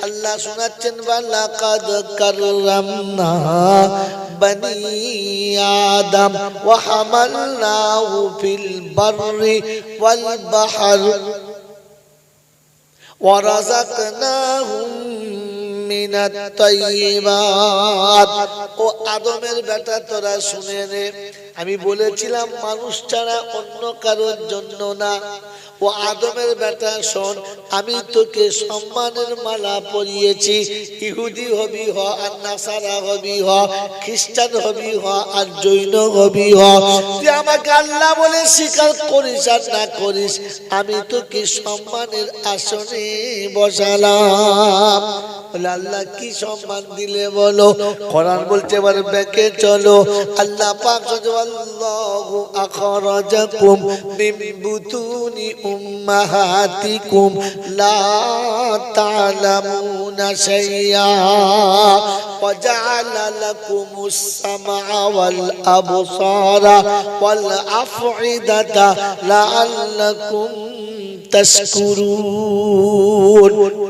আল্লাহ শোনাচ্ছেন ওয়ালাকাদ কাররামনা বনি আদম ওয়া হামালনাহু ফিল বাররি ওয়াল বাহর ওয়া রাযাকনাহুম মিনাত তাইয়্যিবাত। ও আদমের বেটা তোরা শুনে নে, আমি বলেছিলাম মানুষ ছাড়া অন্য কারোর জন্য না। ও আদমের বেটা শোন, আমি তোকে সম্মানের মালা পরিয়েছি। ইহুদি হবি হ আর নাসারা হবি হ, খ্রিস্টান হবি হ আর জৈন হবি হ, তুই আমাকে আল্লাহ বলে স্বীকার করিস আর না করিস, আমি তোকে সম্মানের আসনে বসালাম। বলে আল্লাহ কি সম্মান দিলে বলো? কোরআন বলছে এবার ব্যাকে চলো। আল্লাহ পাক আল্লাহু আখরাজাকুম মিন বুতুনি উম্মাহাতিকুম লা তা'লামুনা শাইআ ওয়া জা'আলা লাকুমুস সামআ ওয়াল আবসারা ওয়াল আফইদাতা লাআল্লাকুম তাশকুরুন।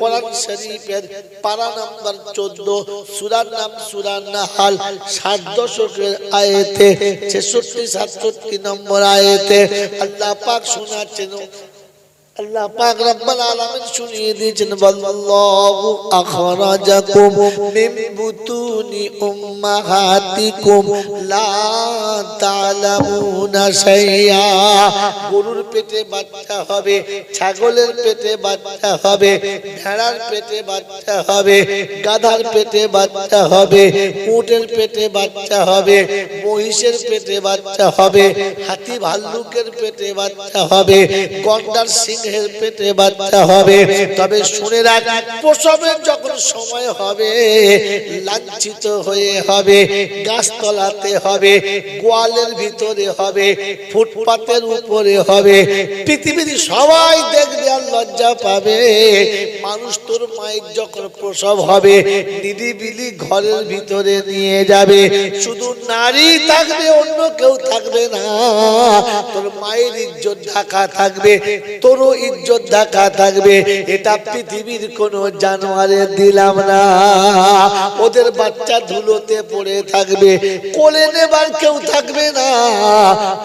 কোরআন শরীফের পারা নাম্বার 14, সূরার নাম সূরা নাহল, 60 দশকের আয়াতে 66-67 নম্বর আয়াতে আল্লাহ পাক শোনাচ্ছেন, আল্লাহ পাক রব্বুল আলামিন শুনিয়ে দিয়েছেন আল্লাহু আখরাজাকুম মিন বুতুনি উম্মাহাতিকুম লা তা'লামুনা শাইআ। গরুর পেটে বাচ্চা হবে, ছাগলের পেটে বাচ্চা হবে, ভেড়ার পেটে বাচ্চা হবে, গাধার পেটে বাচ্চা হবে, উটের পেটে বাচ্চা হবে, মহিষের পেটে বাচ্চা হবে, হাতি ভাল্লুকের পেটে বাচ্চা হবে, গন্ডার সিংহের পেটে বাচ্চা হবে। তবে শুনে রাখ, প্রসবের যখন সময় হবে লাঞ্ছিত হয়ে হবে, গাছতলাতে হবে, গোয়ালের ভিতরে হবে, ফুটপাতের উপরে হবে, পৃথিবীর সবাই দেখবে আর লজ্জা পাবে। মানুষ তোর মায়ের যখন প্রসব হবে নিরিবিলি ঘরের ভিতরে নিয়ে যাবে, শুধু নারী থাকবে, অন্য কেউ থাকবে না। তোর মায়ের ইজ্জত ঢাকা থাকবে, তোরও ইজ্জত ঢাকা থাকবে। এটা পৃথিবীর কোন জানোয়ারের দিলাম না। ওদের বাচ্চা ধুলোতে পড়ে থাকবে, কোলে নেবার কেউ থাকবে না।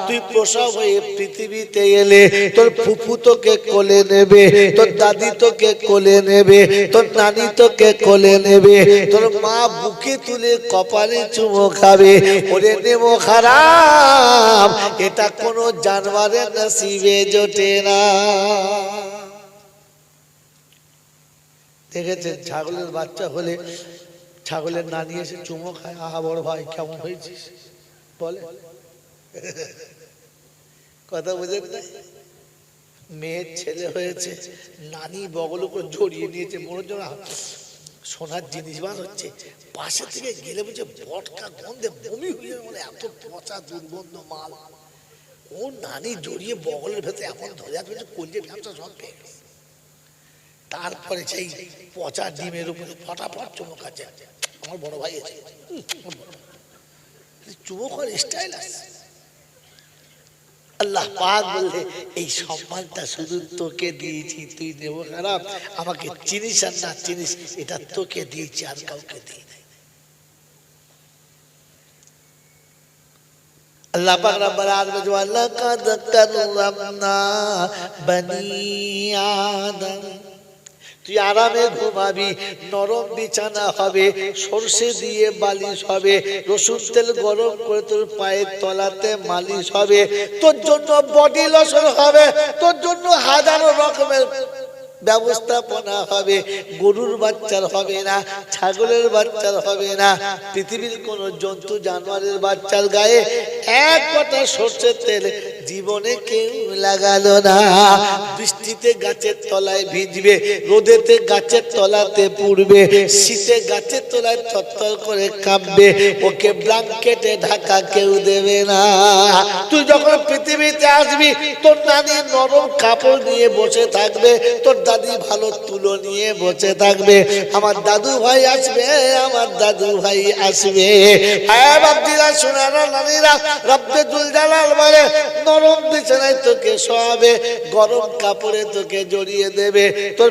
তুই প্রসব হয়ে পৃথিবীতে এলে তোর ফুফু তোকে কোলে নেবে, তোর দাদি তোকে কোলে নেবে, তোর নানি তোকে কোলে নেবে, তোর মা বুকে তুলে কপালে চুমো খাবে। ওরে নেমো খারাপ, এটা কোন জানোয়ারের নসিবে জোটে না। দেখেছেন ছাগলের বাচ্চা হলে ছাগলের নানি এসে চুমো খায়, আহা বড় ভাই কেমন হয়েছিস বলে, কথা বুঝেন না? মেয়ের ছেলে হয়েছে, নানি বগল করে জড়িয়ে নিয়েছে, মনে হচ্ছে সোনার জিনিস বার হচ্ছে। পাশে থেকে গেলে বলছে বটকা গন্ধে বমি হয়ে যাবে, এত পচা দুর্গন্ধ মাল। ও নানি জড়িয়ে বগলের ভেতরে এমন ধরে আছে, কলজে ব্যবসা সব পেয়ে গেছে। তারপরে সেই পচা ডিমের উপরে ফটাফট চুমুক আছে, আমার বড় ভাই আছে, চুমুক স্টাইল আছে। আল্লাহ পাক বললে এই সম্মানটা শুধু তোকে দিয়েছি, তুই নেব খারাপ, আমাকে চিনিস আর না চিনিস এটা তোকে দিয়েছি, আর কাউকে দিই নাই। আল্লাহ পাক রব্বুল আলামিন ওয়ালাকাদ কাররামনা বনি আদম। তুই আরামে ঘুমাবি, নরম বিছানা হবে, সরষে দিয়ে বালিশ হবে, রসুন তেল গরম করে তোর পায়ের তলাতে মালিশ হবে, তোর জন্য বডি লোশন হবে, তোর জন্য হাজারো রকমের ব্যবস্থাপনা হবে। গরুর বাচ্চার হবে না, ছাগলের বাচ্চার হবে না, পৃথিবীর কোন জন্তু জানোয়ারের বাচ্চার গায়ে এক ফোঁটা সরষের তেল জীবনে কেউ লাগালো না। বৃষ্টিতে গাছের তলায় ভিজবে, রোদেতে গাছের তলাতে পুড়বে, শীতে গাছের তলায় থরথর করে কাঁপবে, ওকে ব্ল্যাঙ্কেটে ঢাকা কেউ দেবে না। তুই যখন পৃথিবীতে আসবি তোর নানি নরম কাপড় নিয়ে বসে থাকবে, তোর দাদি ভালো তুলো নিয়ে বসে থাকবে, আমার দাদু ভাই আসবে, আমার দাদু ভাই আসবে। হ্যাঁ বাপজিরা, সোনারা, নানীরা, রব্বে দুল জালাল বলে নরম বিছানায় তোকে শোয়াবে, গরম কাপড়ে তোকে জড়িয়ে দেবে, তোর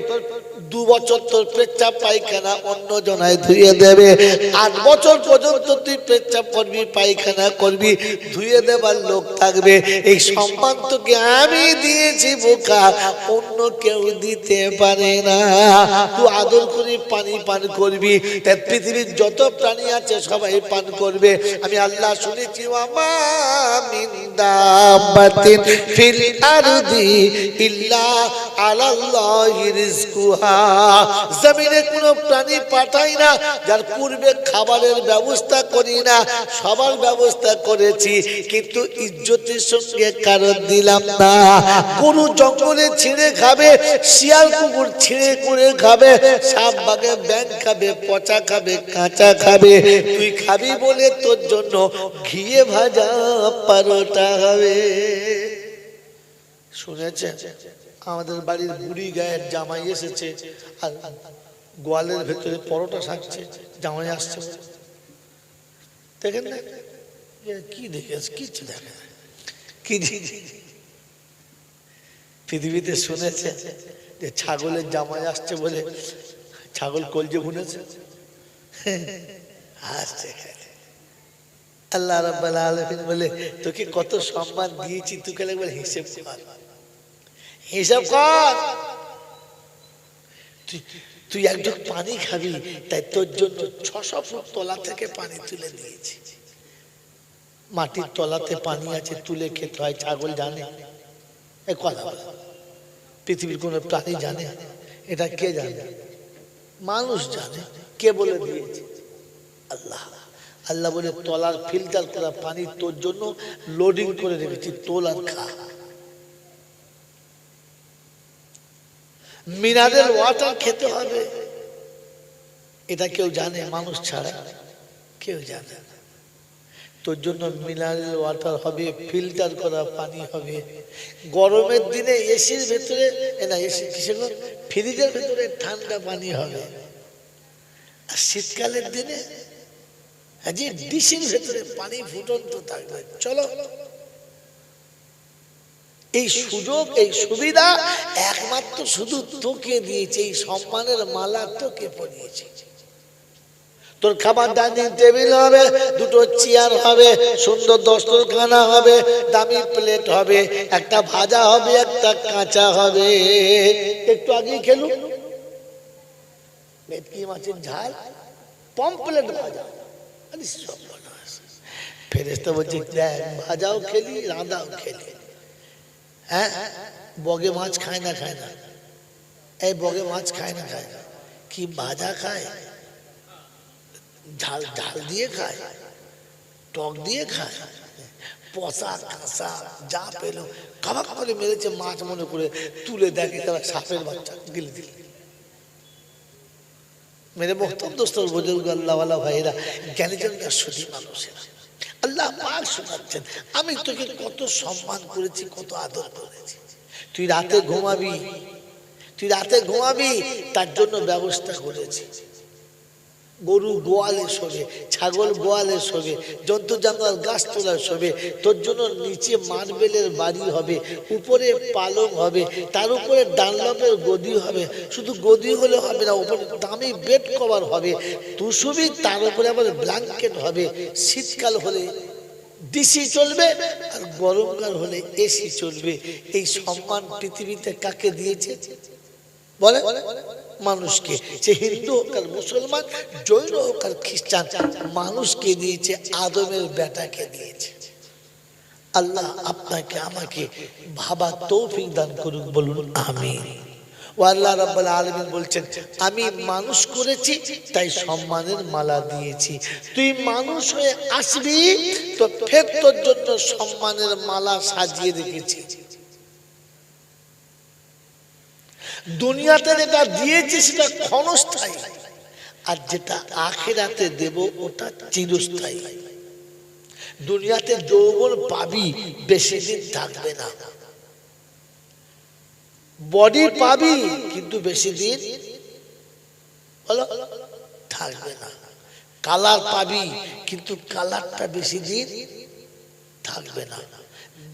2 বছর তোর পেচ্ছাপ পায়খানা অন্য জনায় ধুয়ে দেবে, 8 বছর পর্যন্ত তুই পেচ্ছাপ করবি পায়খানা করবি, ধুয়ে দেবার লোক থাকবে। এই সম্মান তোকে আমি দিয়েছি বোকা, অন্য কেউ দিতে পারে না। তুই আদর করে পানি পান করবি, তাই পৃথিবীর যত প্রাণী আছে সবাই পান করবে। আমি আল্লাহ শুনেছি, ওয়ামা মিন দাব্বাতিন ফিল আরদি ইল্লা আলাল্লাহি রিজকুহা। জমিনে কোনো প্রাণী পাঠাই না যার পূর্বে খাবারের ব্যবস্থা করি না, সবার ব্যবস্থা করেছি, কিন্তু ইজ্জতের সঙ্গে কারণ দিলাম না। গরু জঙ্গলে ছিঁড়ে খাবে, শিয়াল কুকুর ছিঁড়ে করে খাবে, সাপ বাঘে ব্যাঙ খাবে, পচা খাবে, কাঁচা খাবে, তুই খাবি বলে তোর জন্য ঘিয়ে ভাজা পরোটা হবে। শুনেছেন আমাদের বাড়ির বুড়ি গায়ের জামাই এসেছে আর গোয়ালের ভেতরে পরোটা সাজছে, জামাই আসছে, দেখেন না কি দেখেছে? কিছু দেখে কি পৃথিবীতে শুনেছে যে ছাগলের জামাই আসছে বলে ছাগল কলজে ভুনেছে? আসছে। আল্লাহ রাব্বুল আলামিন বলে তোকে কত সম্মান দিয়েছি, তুই কেন বলে হিসাব কর, হিসাব কর। তুই এক ঢোক পানি খাবি, তাই তোর জন্য 600 ফুট তলা থেকে পানি তুলে দিয়েছি। মাটির তলাতে পানি আছে, তুলে খেতে হয়। ছাগল জানে এ কথা? পৃথিবীর কোন প্রাণী জানে? এটা কে জানে? মানুষ জানে। কে বলে দিয়েছে? আল্লাহ। আল্লাহ বলে তলার ফিল্টার করা পানি তোর জন্য লোডিং করে রেখেছি, তোল আর খা। মিনারেল ওয়াটার খেতে হবে, এটা কেউ জানে? মানুষ ছাড়া কেউ জানে না। তোর জন্য মিনারেল ওয়াটার হবে, ফিল্টার করা পানি হবে। গরমের দিনে এসির ভেতরে না, এসি কিসের, ফ্রিজের ভেতরে ঠান্ডা পানি হবে। আর শীতকালের দিনে ডিশের ভেতরে পানি ফুটন্ত থাকবে। চলো, এই সুযোগ, এই সুবিধা একমাত্র শুধু তোকে দিয়েছে। এই সম্মানের মালা তোকে পরিয়েছে। তোর খাবার ডাইনিং টেবিল হবে, 2টো চেয়ার হবে, সুন্দর দস্তরখানা হবে, দামি প্লেট হবে, একটা ভাজা হবে, একটা কাঁচা হবে। একটু আগে খেলু ভেটকি মাছের ঝাল, পমপ্লেট ভাজা। ফেরেশতা বলছে দেখ, ভাজাও খেলি, রাঁধাও খেলি। হ্যাঁ, বগে মাছ খায় না, খায় না। এই বগে মাছ খায় না, খায় না। কি ভাজা খায়, ঝাল ঝাল দিয়ে খায়, টক দিয়ে খায়, পচা কাঁচা যা পেলো খাবার খাবারে মেরেছে মাছ মনে করে, তুলে দেখে তারা সাপের বাচ্চা গিলে দিল। মেরে বক্তব্য দোস্তর বুজুর্গ আল্লাহওয়ালা ভাইরা, জ্ঞানীজনরা সঠিক মানুষেরা আল্লাহ পাক শোনাচ্ছেন, আমি তোকে কত সম্মান করেছি, কত আদর করেছি। তুই রাতে ঘুমাবি, তুই রাতে ঘুমাবি, তার জন্য ব্যবস্থা করেছি। গরু গোয়ালে শোবে, ছাগল গোয়ালে শোবে, জন্তু জানোয়ার গাছতলায় শোবে। তোর জন্য নিচে মার্বেলের বাড়ি হবে, উপরে পালং হবে, তার উপরে ডানলপের গদি হবে। শুধু গদি হলে হবে না, উপরে দামি বেড কভার হবে। তুই শুবি, তার উপরে আবার ব্ল্যাঙ্কেট হবে। শীতকাল হলে ডিসি চলবে, আর গরমকাল হলে এসি চলবে। এই সম্মান পৃথিবীতে কাকে দিয়েছে বলে? মানুষকে। সে হিন্দু হোক আর মুসলমান, জৈন হোক আর খ্রিস্টান, মানুষকে দিয়েছে, আদমের বেটাকে দিয়েছে। আল্লাহ আপনাকে আমাকে ভাবা তৌফিক দান করুন, বলুন আমিন। ও আল্লাহ রাব্বুল আলামিন বলছেন, আমি মানুষ করেছি তাই সম্মানের মালা দিয়েছি। তুই মানুষ হয়ে আসবি তো ফের তোর জন্য সম্মানের মালা সাজিয়ে রেখেছি। দুনিয়াতে যেটা দিয়েছি সেটা ক্ষণস্থায়ী, আর যেটা আখিরাতে দেব ওটা চিরস্থায়ী। দুনিয়াতে যৌবন পাবি, বেশি দিন থাকবে না। বডি পাবি, কিন্তু বেশি দিন বলো থাকবে না। কালার পাবি, কিন্তু কালারটা বেশি দিন থাকবে না।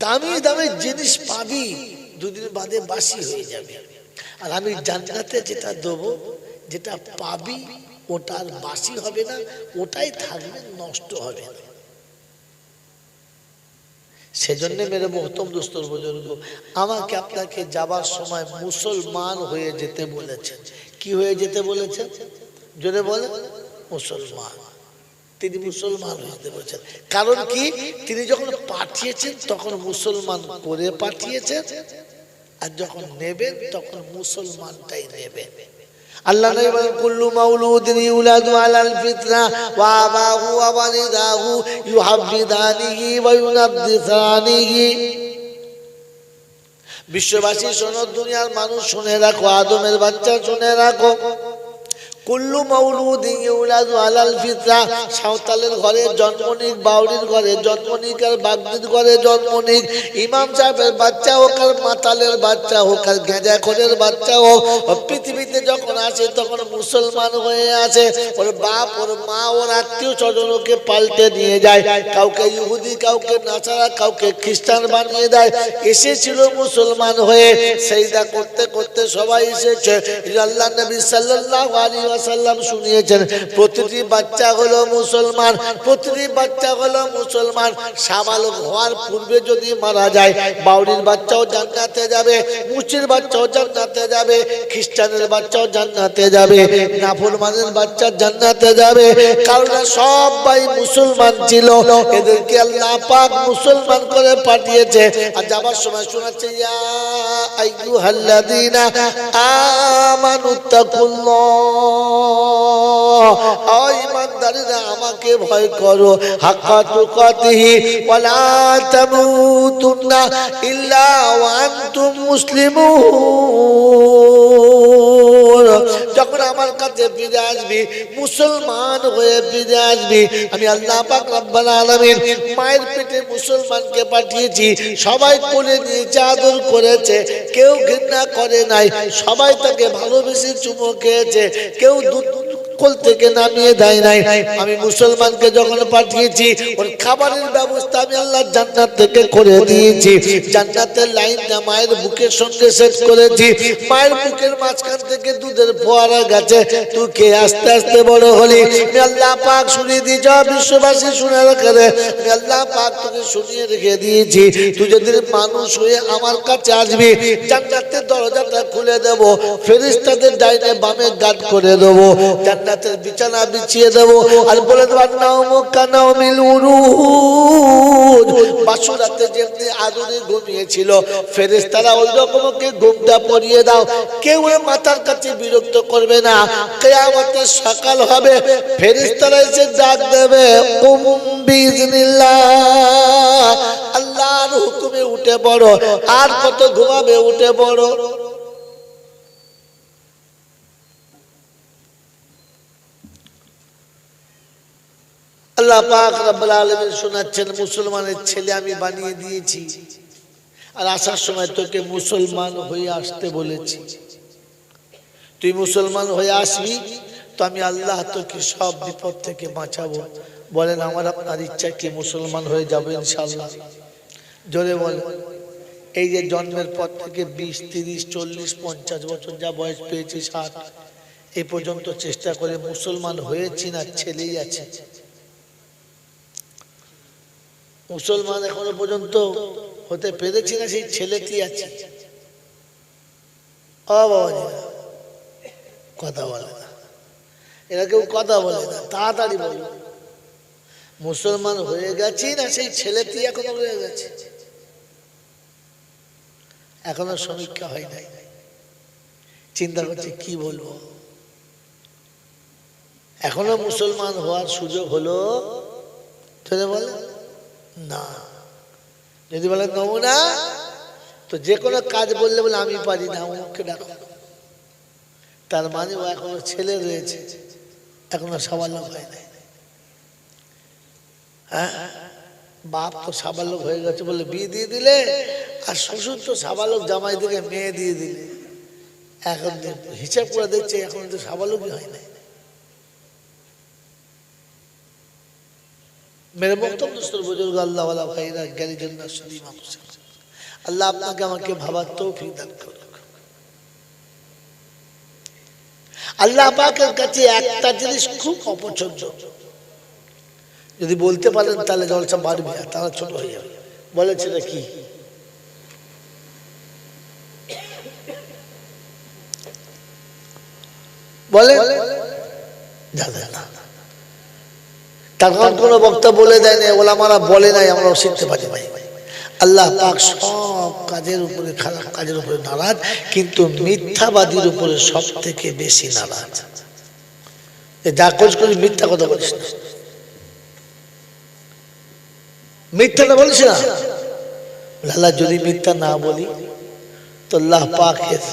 দামি দামি জিনিস পাবি, দুদিন বাদে বাসি হয়ে যাবে। আর আমি জান্নাতে যেটা দেবো, যেটা পাবি ওটার বাসি হবে না, ওটাই থাকবে, নষ্ট হবে না। সেজন্য মেরে মোহতম দোস্তর বুজুর্গ, আমাকে আপনাকে যাবার সময় মুসলমান হয়ে যেতে বলেছেন। কি হয়ে যেতে বলেছেন? জোরে বলে, মুসলমান। তিনি মুসলমান হয়ে যেতে বলেছেন। কারণ কি? তিনি যখন পাঠিয়েছেন তখন মুসলমান করে পাঠিয়েছেন, আর যখন নেবেন তখন মুসলমানটাই নেবেন। আল্লাহ নবী বলেন, কুল্লু মাউলুদিন ইউলাদু আলাল ফিতরা ওয়া আবাহু ওয়া ওয়ালিদাহু ইউহাব্বিদানিহি ওয়া ইউনাব্বিসানিহি। বিশ্ববাসী শোনো, দুনিয়ার মানুষ শুনে রাখো, আদমের বাচ্চা শুনে রাখো, কুল্লু মাউলুদিন ইউলাদু আলাল ফিতরা, সাঁওতালের ঘরে জন্ম নিক, বাউরির ঘরে জন্ম নিক, আর বাগদির ঘরে জন্ম নিক, ইমাম সাহেবের বাচ্চা হোক, আর মাতালের বাচ্চা হোক, আর গেঁজাখোরের বাচ্চা হোক, পৃথিবীতে যখন আসে তখন মুসলমান হয়ে আসে। ওর বাপ, ওর মা, ওর আত্মীয় স্বজনকে পাল্টে নিয়ে যায়, কাউকে ইহুদি, কাউকে নাসারা, কাউকে খ্রিস্টান বানিয়ে দেয়। এসেছিল মুসলমান হয়ে, সেজদা করতে করতে সবাই এসেছে। আল্লাহ নবী সাল্লাল্লাহু আলাইহি ওয়াসাল্লাম শুনিয়েছেন, প্রতিটি বাচ্চা হলো মুসলমান, প্রতিটি বাচ্চা হলো মুসলমান। সাবালক হওয়ার পূর্বে যদি মারা যায়, বাউরির বাচ্চাও জান্নাতে যাবে, মুচির বাচ্চাও জান্নাতে যাবে, খ্রিস্টানের বাচ্চাও জান্নাতে যাবে, নাফরমানের বাচ্চা জান্নাতে যাবে। কারণ সবাই মুসলমান ছিল, এদেরকে আল্লাহ পাক মুসলমান করে পাঠিয়েছে। আর যাবার সময় শোনাচ্ছে, ইয়া আইয়ুহাল্লাযীনা আমানুত্তাকুল্লাহ, ও ঈমানদাররা আমাকে ভয় করো, হাক্কা তুকাতিহি ওয়া লা তামুতুন্না ইল্লা ওয়া আনতুম মুসলিমুন। যখন আমার কাছে ফিরে আসবি, মুসলমান হয়ে ফিরে আসবি। আমি আল্লাহ পাক রব্বুল আলামিন মায়ের পেটে মুসলমানকে পাঠিয়েছি, সবাই কোলে নিয়েছে, আদর করেছে, কেউ ঘৃণা করে নাই, সবাই তাকে ভালোবেসে চুমো খেয়েছে, কেউ দুধ কোল থেকে নামিয়ে দেয় নাই। আমি মুসলমানকে যখন পাঠিয়েছি, ওর খাবারের ব্যবস্থা আমি আল্লাহ জান্নাত থেকে করে দিয়েছি। জান্নাতের লাইনটা মায়ের বুকের সঙ্গে সেট করেছি। মায়ের বুকের মাঝখান থেকে দুধের ফোয়ারা গেছে, তুই কে আস্তে আস্তে বড় হলি। আমি আল্লাহ পাক শুনিয়ে দিয়েছি, বিশ্ববাসী শুনে রাখে, আমি আল্লাহ পাক তোকে শুনিয়ে রেখে দিয়েছি। তুই যদি মানুষ হয়ে আমার কাছে আসবি, জান্নাতের দরজাটা খুলে দেব, ফেরেশতাদের ডাইনে বামে গার্ড করে দেবো, জান্নাতের বিছানা বিছিয়ে দেবো, আর বলে দেব নাওমু কানাউমিল উরুজ। বাসুরাতে যেমনি আদরে ঘুমিয়েছিল, ফেরেশতারা ওই রকমকে ঘুমটা পরিয়ে দাও। কেউ মাথার কাছে বিরক্ত করবে না। কিয়ামতের সকাল হবে, ফেরেশতারা এসে ডাক দেবে, কুম বিইজনিল্লাহ, আল্লাহর হুকুমে উঠে পড়ো। আর কত ঘুমাবে, উঠে পড়ো। আল্লাহ পাক রব্বুল আলামিন শোনাচ্ছেন, মুসলমানের ছেলে আমি বানিয়ে দিয়েছি, আর আসার সময় তোকে মুসলমান হয়ে আসতে বলেছি। তুই মুসলমান হয়ে আসবি তো আমি আল্লাহ তোকে সব বিপদ থেকে বাঁচাবো। বলেন, আমার আপনার ইচ্ছা কি মুসলমান হয়ে যাবে ইনশাআল্লাহ? জোরে বলেন। এই যে জন্মের পর থেকে 20, 30, 40, 50 বছর যা বয়স পেয়েছি, 60, এই পর্যন্ত চেষ্টা করে মুসলমান হয়েছি না? ছেলেই আছে মুসলমান, এখনো পর্যন্ত হতে পেরেছি না, সেই ছেলেটি আছে। ও বাবা, কথা বলে না, এরা কেউ কথা বলে না, তাড়াতাড়ি বলে মুসলমান হয়ে গেছি না সেই ছেলেটি এখনো রয়ে গেছে? এখনো সমীক্ষা হয় নাই, চিন্তা করছে কি বলবো। এখনো মুসলমান হওয়ার সুযোগ হলো বলে না। যদি বলে নমুনা, তো যে কোনো কাজ বললে বলে আমি পারি না, আমাকে ডাকো, তার মানে ও এখনো ছেলে রয়েছে, এখনো সাবালক হয় নাই। হ্যাঁ, বাপ তো সাবালক হয়ে গেছে বলে বিয়ে দিয়ে দিলে, আর শ্বশুর তো সাবালক জামাই থেকে মেয়ে দিয়ে দিলে। এখন হিসাব করে দেখছে এখন তো সাবালকই হয় নাই। मेरे मोहतरम दोस्तों बुजुर्ग अल्लाह वाला भाईरा জ্ঞানী জন্য সদী মানুষ, আল্লাহ আপনাকে আমাকে ভাবার তৌফিক দান করুন। আল্লাহ পাকের কাছে একটা জিনিস খুব অপছন্দ, যদি বলতে পারেন তাহলে জলসা বাড়বে, তাহলে ছোট হয়ে যাবে। বলেছে কি বলে জানেন না, তার কারণ কোন বক্তা বলে দেয় না, ওলামারা বলে নাই, আমরা শিখতে পারি ভাই। আল্লাহ পাক সব কাজের উপরে, খারাপ কাজের উপরে নারাজ, কিন্তু মিথ্যাবাদীর উপরে সব থেকে বেশি নারাজ। যা করিস মিথ্যা কথা বলিস না, মিথ্যাটা বলিস না। আল্লাহ যদি মিথ্যা না বলি তো আল্লাহ পাকের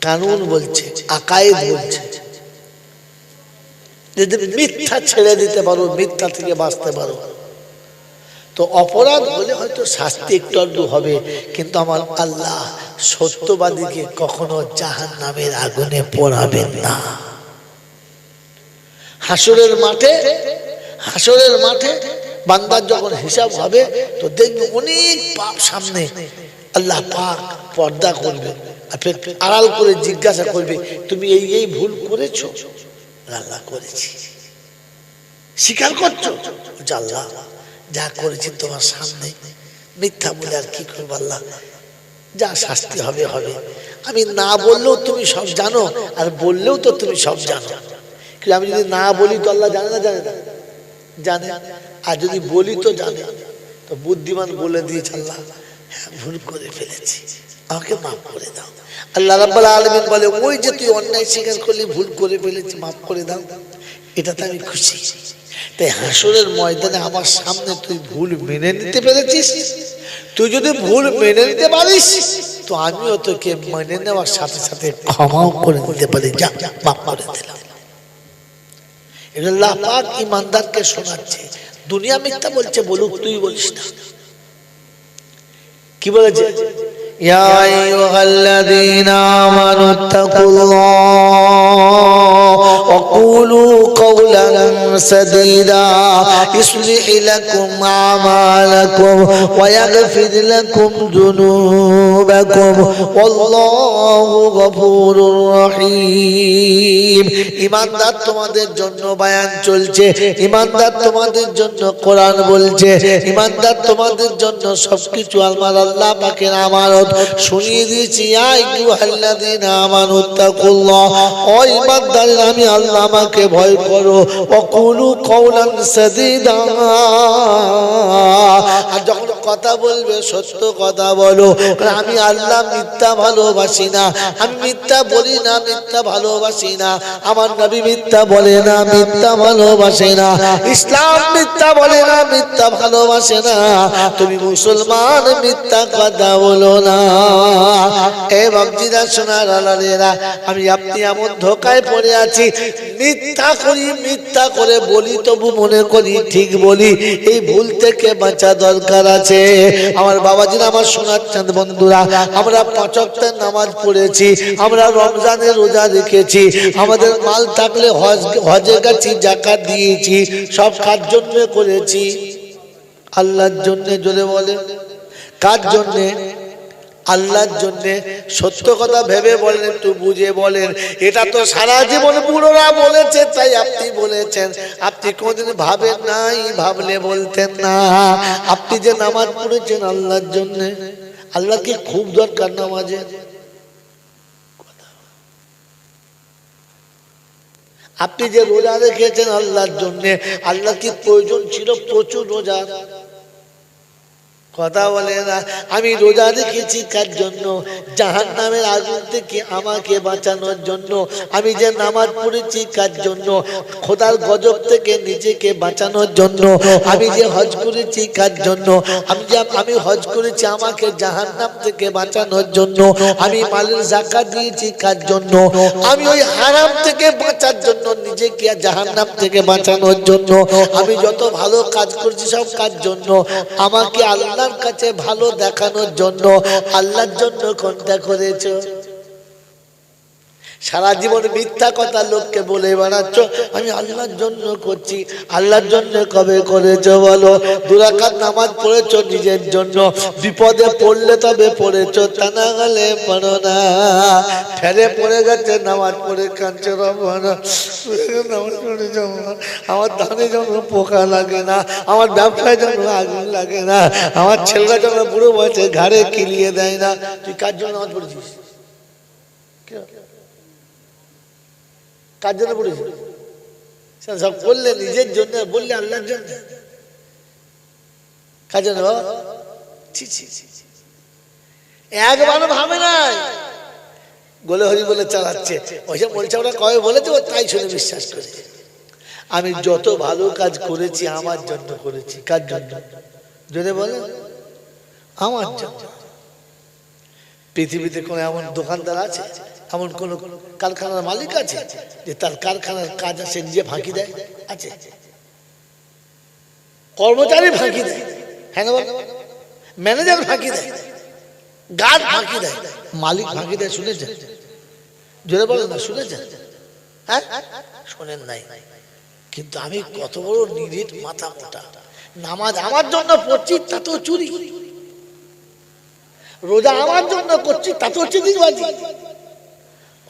কানুন বলছে, আকায়েদ বলছে, যদি মিথ্যা ছেড়ে দিতে পারো, মিথ্যা থেকে বাঁচতে পারো, তো অপরাধ হলে হয়তো শাস্তি একটু আধটু হবে, কিন্তু আমার আল্লাহ সত্যবাদীকে কখনো জাহান্নামের আগুনে পোড়াবেন না। হাসরের মাঠে বান্দার যখন হিসাব হবে, তো দেখবে অনেক পাপ সামনে, আল্লাহ পাক পর্দা করবে, আড়াল করে জিজ্ঞাসা করবে, তুমি এই ভুল করেছো? আল্লাহ করেছি। স্বীকার করছো? আল্লাহ যা করেছি তোমার সামনে, মিথ্যা বলে আর কি করবো আল্লাহ, যা শাস্তি হবে হবে। আমি না বললেও তুমি সব জানো, আর বললেও তো তুমি সব জানো। কিন্তু আমি যদি না বলি তো আল্লাহ জানে না? জানে না? জানে। আর যদি বলি তো জানে। তো বুদ্ধিমান বলে দিয়েছে, আল্লাহ হ্যাঁ ভুল করে ফেলেছি, আমাকে মাফ করে দাও। আল্লাহ রাব্বুল আলামিন বলে, ওই যে তুই অন্যায় স্বীকার করলি, ভুল করে ফেলেছি, মাফ করে দাও, এটাতে আমি খুশি। তাই হাসরের ময়দানে আমার সামনে তুই ভুল মেনে নিতে পেরেছিস, তুই যদি ভুল মেনে নিতে পারিস তো আমিও তোকে মেনে নেওয়ার সাথে সাথে ক্ষমাও করে দিতে পারি, যা মাফ করে দিলাম। এটা আল্লাহ পাক ইমানদারকে শোনাচ্ছে। দুনিয়া মিথ্যা বলছে, বলুক, তুই বলিস না। কি বলেছে? ইয়া আইয়ুহাল্লাযীনা আমানুত্তাকুল্লাহ ওয়া কুলু কাওলান সাদীদা ইসলিহ লাকুম আমালাকুম ওয়া ইয়াগফির লাকুম যুনুবাকুম ওয়াল্লাহু গফুরুর রহিম। ঈমানদার তোমাদের জন্য বয়ান চলছে, ঈমানদার তোমাদের জন্য কোরআন বলছে, ঈমানদার তোমাদের জন্য সবকিছু আমার আল্লাহ পাকের আমানত শুনিয়ে দিয়েছি। ইয়া আইয়ুহাল্লাযীনা আমানুত্তাকুল্লাহ, ও ঈমানদাররা আমি আল্লাহ আমাকে ভয় করো। ওয়া কুলু কাওলান সাদীদা, আর যখন কথা বলবে সত্য কথা বলো। আমি আল্লাহ মিথ্যা ভালোবাসি না, আমি মিথ্যা বলি না, মিথ্যা ভালোবাসি না। আমার নবী মিথ্যা বলে না, মিথ্যা ভালোবাসে না। ইসলাম মিথ্যা বলে না, মিথ্যা ভালোবাসে না। তুমি মুসলমান, মিথ্যা কথা বলো না। এ বাপজিরা, সোনার আলালেরা, আমি আপনি এমন ধোকায় পড়ে আছি, মিথ্যা করি, মিথ্যা করে বলি, তবু মনে করি ঠিক বলি। এই ভুল থেকে বাঁচা দরকার আছে। আমার বাবাজিরা, আমার সোনার চাঁদ বন্ধুরা, আমরা 5 ওয়াক্তের নামাজ পড়েছি, আমরা রমজানের রোজা রেখেছি, আমাদের মাল থাকলে হজে গেছি, যাকাত দিয়েছি, সব কার জন্য করেছি? আল্লাহর জন্য। জোরে বলে, কার জন্য? আল্লাহর জন্য। সত্য কথা ভেবে বলেন, একটু বুঝে বলেন। এটা তো সারা জীবন বুড়োরা বলেছে, তাই আপনি বলেছেন। আপনি কোনদিন ভাবেন নাই, ভাবলে বলতেন না। আপনি যে নামাজ পড়েছেন আল্লাহর জন্য, আল্লাহ কি খুব দরকার নামাজে? আপনি যে রোজা রেখেছেন আল্লাহর জন্য, আল্লাহ কি প্রয়োজন ছিল প্রচুর রোজা? কথা বলে না। আমি রোজা রেখেছি কার জন্য? জাহান্নামের আগুন থেকে আমাকে বাঁচানোর জন্য। আমি যে নামাজ পড়েছি কার জন্য? খোদার গজব থেকে নিজেকে বাঁচানোর জন্য। আমি যে হজ করেছি কার জন্য? আমি হজ করেছি আমাকে জাহান্নাম থেকে বাঁচানোর জন্য। আমি মালের যাকাত দিয়েছি কার জন্য? আমি ওই হারাম থেকে বাঁচার জন্য, নিজেকে জাহান্নাম থেকে বাঁচানোর জন্য। আমি যত ভালো কাজ করছি সব কার জন্য? আমাকে আল্লাহর কাছে ভালো দেখানোর জন্য। আল্লাহর জন্য কোনটা করেছো? সারা জীবন মিথ্যা কথা লোককে বলে বেড়াচ্ছ আমি আল্লাহর জন্য করছি। আল্লাহর জন্য কবে করেছো বলো? 2 রাকাত নামাজ পড়েছো নিজের জন্য, বিপদে পড়লে তবে পড়েছো, তা না গেলে পড়ো না। ফেলে পড়ে গেছে নামাজ পড়ে কাঁদছে, রব্বানা নামাজ পড়ে যাবো, আমার ধানে যেন পোকা লাগে না, আমার ব্যবসায় যেন আগুন লাগে না, আমার ছেলেরা যেন বুড়ো বয়সে ঘাড়ে কিলিয়ে দেয় না। তুই কার জন্য নামাজ পড়েছিস? কার জন্য পড়েছিস? সব বললে নিজের জন্য, বললে আল্লাহর জন্য। কার জন্য? একবারও ভাবে নাই, গোলে হরি বলে চালাচ্ছে। ওইসব বলছে ওরা কবে বলেছে, ও তাই শুনে বিশ্বাস করে। আমি যত ভালো কাজ করেছি আমার জন্য করেছি। কার জন্য? যদি বলে আমার জন্য। পৃথিবীতে কোন এমন দোকানদার আছে, এমন কোন কারখানার মালিক আছে যে তার কারখানার কাজ আছে নিজে ফাঁকি দেয়? আছে? কর্মচারী ফাঁকি দেয়, হ্যাঁ না বল? ম্যানেজার ফাঁকি দেয়, গার্ড ফাঁকি দেয়, মালিক ফাঁকি দেয়। শুনেছেন? জোরে বলেন না, শুনেছেন? হ্যাঁ, শোনেন নাই। কিন্তু আমি কত বড় নিরিট মাথা মোটা। নামাজ আমার জন্য পড়ছি, তাতেও চুরি। রোজা আমার জন্য করছি, তাতেও চুরিবাজি।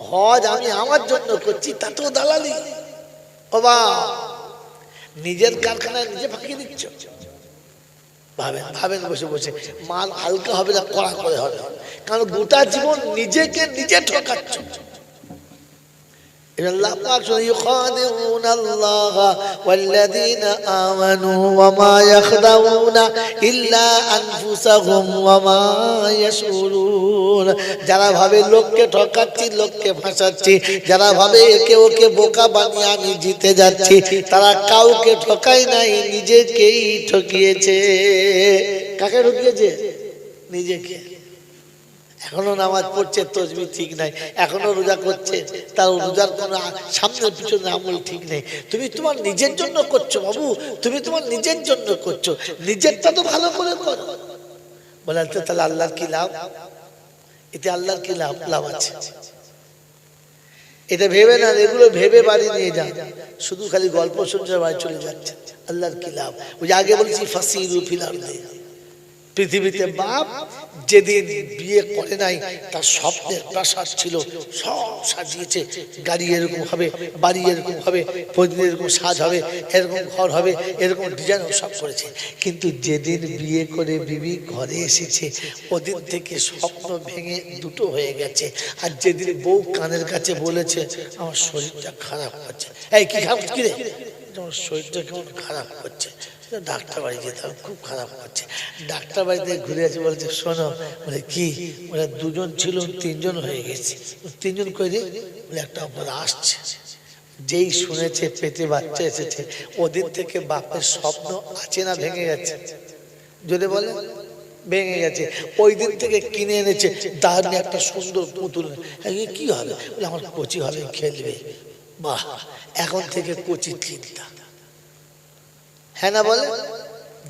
হজ আমি আমার জন্য করছি, তাতেও দালালি। বাবা, নিজের কারখানায় নিজে ফাঁকি দিচ্ছ। ভাবেন ভাবেন বসে বসে, মাল হালকা হবে না, কড়া করে হবে। কারণ গোটা জীবন নিজেকে নিজে ঠকাচ্ছ। আল্লাহ পাক ইউখাদিউনা আল্লাহ ওয়াল্লাযীনা আমানু ওয়া মা ইয়াখদাউনা ইল্লা আনফুসাহুম ওয়া মা ইয়াশউরুন। যারা ভাবে লোককে ঠকাচ্ছি, লোককে ফাঁসাচ্ছি, যারা ভাবে একে ওকে বোকা বানিয়ে আমি জিতে যাচ্ছি, তারা কাউকে ঠকায় নাই, নিজেকেই ঠকিয়েছে। কাকে ঠকিয়েছে? নিজেকে। এখনো নামাজ পড়ছে, তসবিহ ঠিক নাই, এখনো রোজা করছে, তার রোজার কোন সামনে পিছনে আমল ঠিক নেই। তুমি তোমার নিজের জন্য করছো বাবু, তুমি তোমার নিজের জন্য করছো, নিজেরটা তো ভালো করে করো। বলে তাহলে আল্লাহর কি লাভ? এতে আল্লাহর কি লাভ? লাভ আছে। এটা ভেবে না, এগুলো ভেবে বাড়ি নিয়ে যান, শুধু খালি গল্প শুনছে বাড়ি চলে যাচ্ছে। আল্লাহর কি লাভ? ওই আগে বলছি ফাসিরু ফিল আরদি। পৃথিবীতে বাপ যেদিন বিয়ে করে নাই, তার স্বপ্নের প্রাসাদ ছিল, সব সাজিয়েছে। গাড়ি এরকম হবে, বাড়ি এরকম হবে, প্রতিদিন এরকম সাজ হবে, এরকম ঘর হবে, এরকম ডিজাইন সব করেছে। কিন্তু যেদিন বিয়ে করে বিবি ঘরে এসেছে, ওদিন থেকে স্বপ্ন ভেঙে দুটো হয়ে গেছে। আর যেদিন বউ কানের কাছে বলেছে আমার শরীরটা খারাপ হচ্ছে, এই কি খারাপ কি রে, আমার শরীরটা কেমন খারাপ হচ্ছে, ডাক্তার বাড়ি যেতাম, খুব খারাপ হচ্ছে। ডাক্তার বাড়িতে ঘুরে আছে, বলছে শোনো, বলে কি, বলে 2 জন ছিল 3 জন হয়ে গেছে। 3 জন কই রে? বলে একটা অপর আসছে। যেই শুনেছে পেটে বাচ্চা এসেছে, ওদিন থেকে বাপের স্বপ্ন আছে না ভেঙে গেছে? যদি বলে ভেঙে গেছে। ওই দিন থেকে কিনে এনেছে দারুণ একটা সুন্দর পুতুল। কি হবে? বলে আমার কচি হবে, খেলবে। বাহ, এখন থেকে কচি চিন্তা। হ্যাঁ না বলে?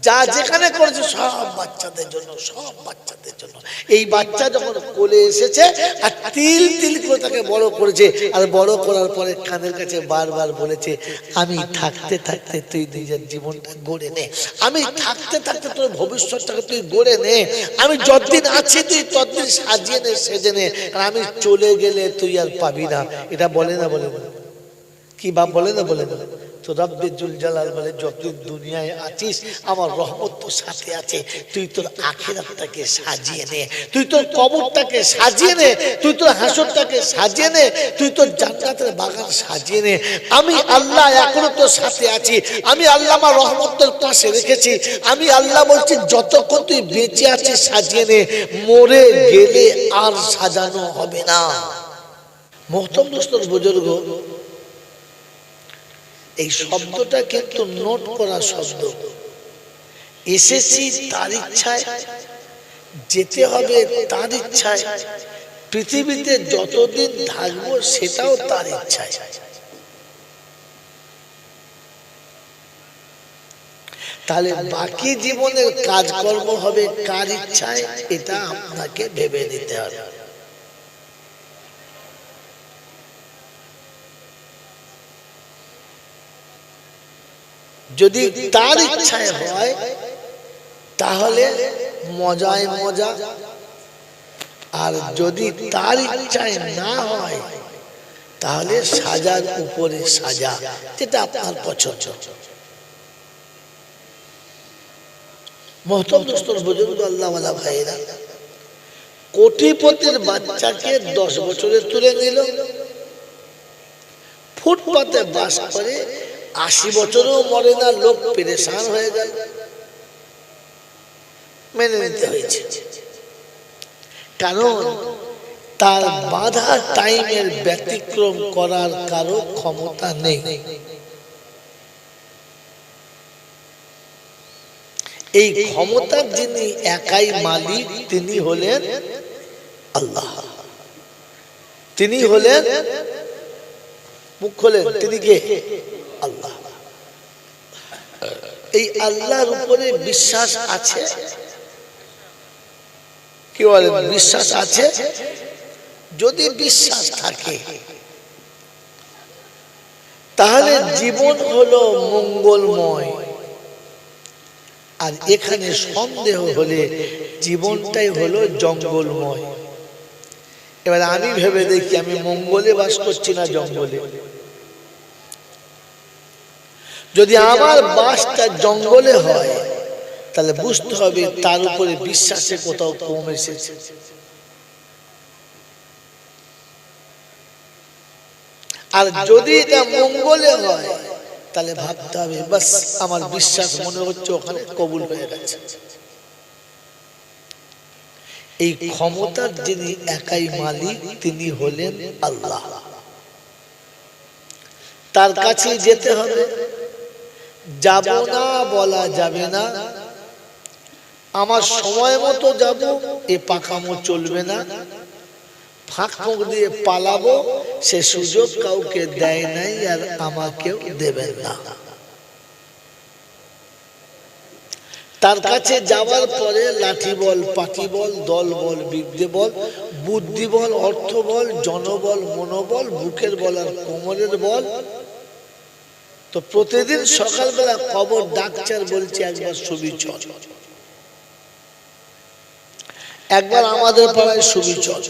যা যেখানে করেছে সব বাচ্চাদের জন্য, সব বাচ্চাদের জন্য। এই বাচ্চা যখন কোলে এসেছে আর তিল তিল করে তাকে বড় করেছে, আর বড় করার পরে কানের কাছে বারবার বলেছে আমি থাকতে থাকতে তুই নিজের জীবনটা গড়ে নে, আমি থাকতে থাকতে তোর ভবিষ্যৎটাকে তুই গড়ে নে, আমি যতদিন আছি তুই ততদিন সাজিয়ে নে, সেজে নে, আর আমি চলে গেলে তুই আর পাবি না। এটা বলে না? বলে কি বাপ বলে না? বলে না? তো রব্বে জুল জালাল বলে যতদিন দুনিয়ায় আছিস আমার রহমত তো সাথে আছে, তুই তোর আখিরাতটাকে সাজিয়ে নে, তুই তোর কবরটাকে সাজিয়ে নে, তুই তোর হাসরটাকে সাজিয়ে নে, তুই তোর জান্নাতের বাগান সাজিয়ে নে। আমি আল্লাহ এখনো তোর সাথে আছি, আমি আল্লাহ আমার রহমত তোর পাশে রেখেছি। আমি আল্লাহ বলছি যতক্ষণ তুই বেঁচে আছিস সাজিয়ে নে, মরে গেলে আর সাজানো হবে না। মোহতরম দোস্তর বুজুর্গ, এই শব্দটা কিন্তু নোট করা শব্দ। এসেছি তার ইচ্ছায়, যেতে হবে তার ইচ্ছায়, পৃথিবীতে যতদিন থাকবো সেটাও তার ইচ্ছায়। তাহলে বাকি জীবনের কাজকর্ম হবে কার ইচ্ছায়, এটা আপনাকে ভেবে নিতে হবে। যদি তার ইচ্ছায় হয় তাহলে মজায় মজা, আর যদি তার ইচ্ছায় না হয় তাহলে সাজার উপরে সাজা, যেটা আপনার পছন্দ। মোহতরম দোস্তর, বুজুর্গ, আল্লাহওয়ালা ভাইরা, কোটিপতির বাচ্চাকে 10 বছরে তুলে নিল, ফুটপাতে বাস করে 80 বছরও মরে না, লোক পেরেশান হয়ে গেল, মেনে নিতে হয়েছে। কারণ তার বাঁধা টাইমের ব্যতিক্রম করার কারো ক্ষমতা নেই। এই ক্ষমতার যিনি একাই মালিক তিনি হলেন আল্লাহ। তিনি হলেন, মুখ খোলেন, তিনি কে? আল্লাহ। এই আল্লাহর উপরে বিশ্বাস আছে? কি বলেন? বিশ্বাস আছে? যদি বিশ্বাস থাকে তাহলে জীবন হলো মঙ্গলময়, আর এখানে সন্দেহ হলে জীবনটাই হলো জঙ্গলময়। এবার আমি ভেবে দেখি, আমি মঙ্গলে বাস করছি না জঙ্গলে? যদি আমার বাসটা জঙ্গলে হয় তাহলে বুঝতে হবে তার উপরে বিশ্বাসে কোথাও কম এসেছে। আর যদি এটা মঙ্গলে হয় তাহলে ভাবতে হবে বাস আমার বিশ্বাস মনে হচ্ছে ওখানে কবুল হয়ে গেছে। এই ক্ষমতার যিনি একাই মালিক তিনি হলেন আল্লাহ। তার কাছে যেতে হবে, যাব না বলা যাবে না, আমার সময় মতো যাব এ পাকামো চলবে না, ফাঁক মুখ দিয়ে পালাবো সে সুযোগ কাউকে দেয় নাই আর আমাকেও দেবেন না। তার কাছে যাওয়ার পরে লাঠি বল, পাটি বল, দল বল, বিদ্যে বল, বুদ্ধি বল, অর্থ বল, জনবল, মনোবল, বুকের বল আর কোমরের বল। তো প্রতিদিন সকালবেলা কবর ডাকচার বলছে একবার ছবি চল, একবার আমাদের পাড়ায় ছবি চল।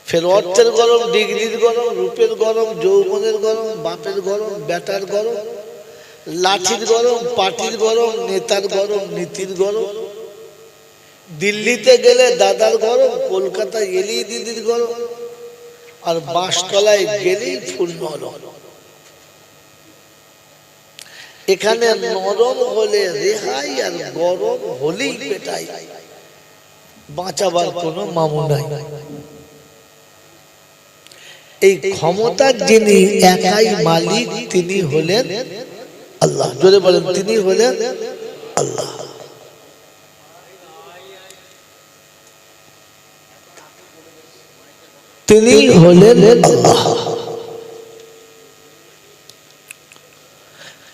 ফের অর্থের গরম, ডিগ্রির গরম, রূপের গরম, যৌবনের গরম, বাপের গরম, বেটার গরম, লাঠির গরম, পাটির গরম, নেতার গরম, নীতির গরম। দিল্লিতে গেলে দাদার গরম, কলকাতায় গেলেই দিদির গরম, আর বাঁশতলায় গেলেই ফুল নরম। এখানে নরম হলে রেহাই আর গরম হলেই পেটাই, বাঁচাবার কোনো মামু নাই। এই ক্ষমতার যিনি একাই মালিক তিনি হলেন আল্লাহ। জোরে বলেন, তিনি হলেন আল্লাহ। তিনি হলেন আল্লাহ।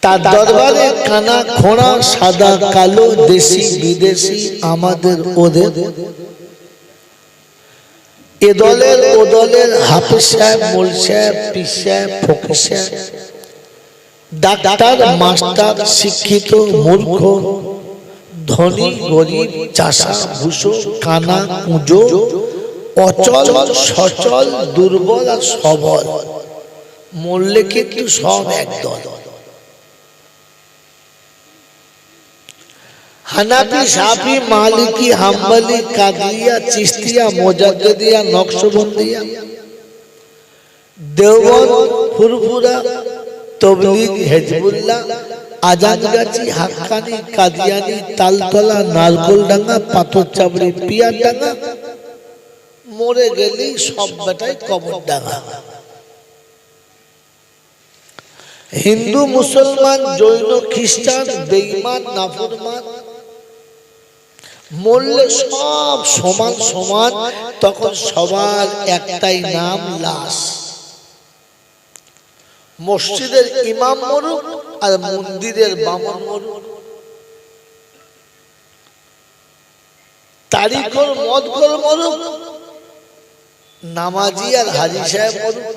তার দরবারে কানা খোঁড়া, সাদা কালো, দেশি বিদেশি, আমাদের ওদের, এ দলের ও দলের, হাফেজ সাহেব, মোল সাহেব, পীর সাহেব, ফকির সাহেব, ডাক্তার, মাস্টার, শিক্ষিত, মূর্খ, ধনী, গরিব, চাষা, ভুষো, কানা, কুঁজো, অচল, সচল, দুর্বল আর সবল, মরলে কিন্তু সব একদল। হানাফি, শাফি, মালিকি, হাম্বলি, কাদরিয়া, চিশতিয়া, মুজাদ্দিদিয়া, নকশবন্দিয়া, দেওবন্দ, ফুরফুরা, তবলিগ, হিজবুল্লাহ, আজানগাছি, হাক্কানি, কাদিয়ানি, তালতলা, নারকোলডাঙ্গা, পাথরচাবড়ি, পিয়ারডাঙ্গা, মরে গেলেই সব বেটাই কবরডাঙ্গা। হিন্দু, মুসলমান, জৈন, খ্রিস্টান, বেঈমান, নাফরমান, মরলে সব সমান সমান, তখন সবার একটাই নাম লাশ। মসজিদের ইমাম মরুক আর মন্দিরের বামন মরুক, তারিখর মদখোর মরুক, নামাজি আর হাজি সাহেব মরুক,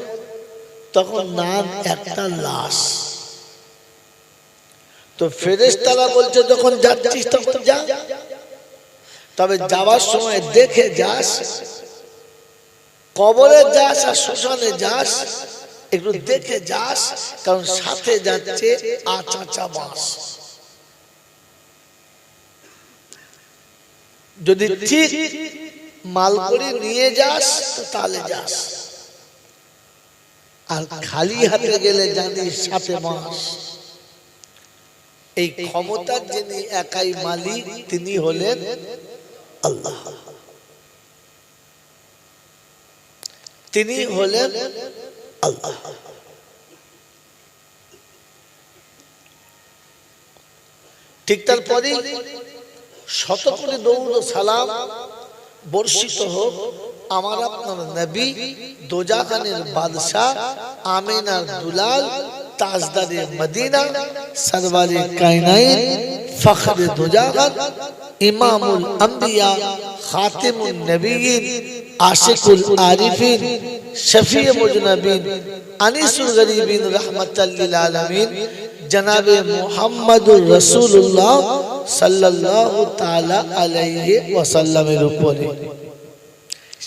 তখন নাম একটা লাশ। তো ফেরেশতারা বলছে যখন যাচ্ছিস তখন যা, তবে যাওয়ার সময় দেখে যাস, কবরে যাস আর শ্মশানে যাস একটু দেখে যাস, কারণ সাথে যাচ্ছে আচাচা বাস। যদি ঠিক মাল করে নিয়ে যাস তো তাহলে যাস, আর খালি হাতে গেলে জানিস সাথে মাস। এই ক্ষমতার যিনি একাই মালিক তিনি হলেন আল্লাহ, তিনি হলেন আল্লাহ। ঠিক তারপরে শত কোটি দরুদ ও সালাম বর্ষিত হোক আমার আপনার নবী, দোজাহানের বাদশাহ, আমিনার দুলাল, তাজদারে মদিনা, সরওয়ারে কায়নাত, ফখরে দোজাহান, ইমামুল আম্বিয়া, খাতিমুন নবিয়্যিন, আশিকুল আরিফিন, শফিয়ে মুজনবিন, আনিসুল গরিবিন, রাহমাতাল লিল আলামিন, জনাবে মুহাম্মদুর রাসূলুল্লাহ সাল্লাল্লাহু তাআলা আলাইহি ওয়াসাল্লামের উপরে,